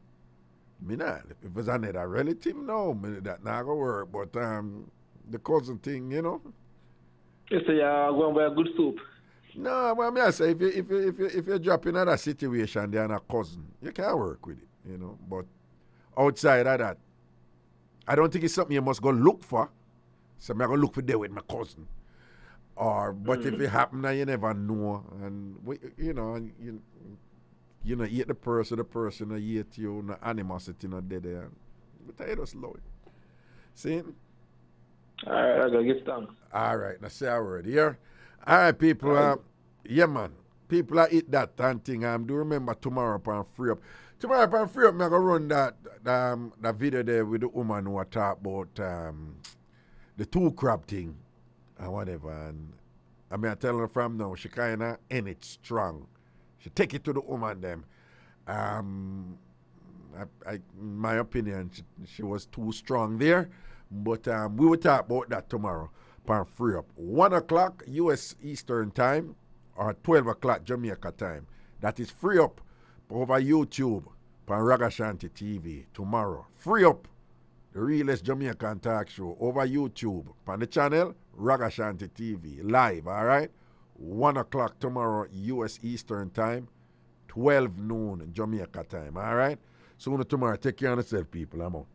Speaker 1: me not. If it's another relative, no, that not gonna work. But the cousin thing, you know.
Speaker 9: You say you're going by a good soup.
Speaker 1: No, but I say if you drop in another situation there and a cousin, you can't work with it, you know. But outside of that, I don't think it's something you must go look for. So I'm gonna look for there with my cousin. But if it happen and you never know, and you hate the person hate you, no animosity not there. But I just love it. See?
Speaker 9: Alright, I gotta get thanks.
Speaker 1: Alright, now say a word here. Alright, people, yeah man. People eat that and thing. Do remember tomorrow upon Free Up. Tomorrow upon Free Up, I'm gonna run that video there with the woman who talk about the 2 crab thing and whatever. And I tell her from now, she kinda end it strong. She take it to the woman them. In my opinion, she was too strong there. But we will talk about that tomorrow. Upon Free Up. 1 o'clock US Eastern Time or 12 o'clock Jamaica time. That is Free Up over YouTube upon Ragashanti TV tomorrow. Free Up, the realest Jamaican talk show over YouTube upon the channel Ragashanti TV live, all right? 1 o'clock tomorrow US Eastern Time, 12 noon Jamaica time, all right? Sooner tomorrow. Take care of yourself, people. I'm out.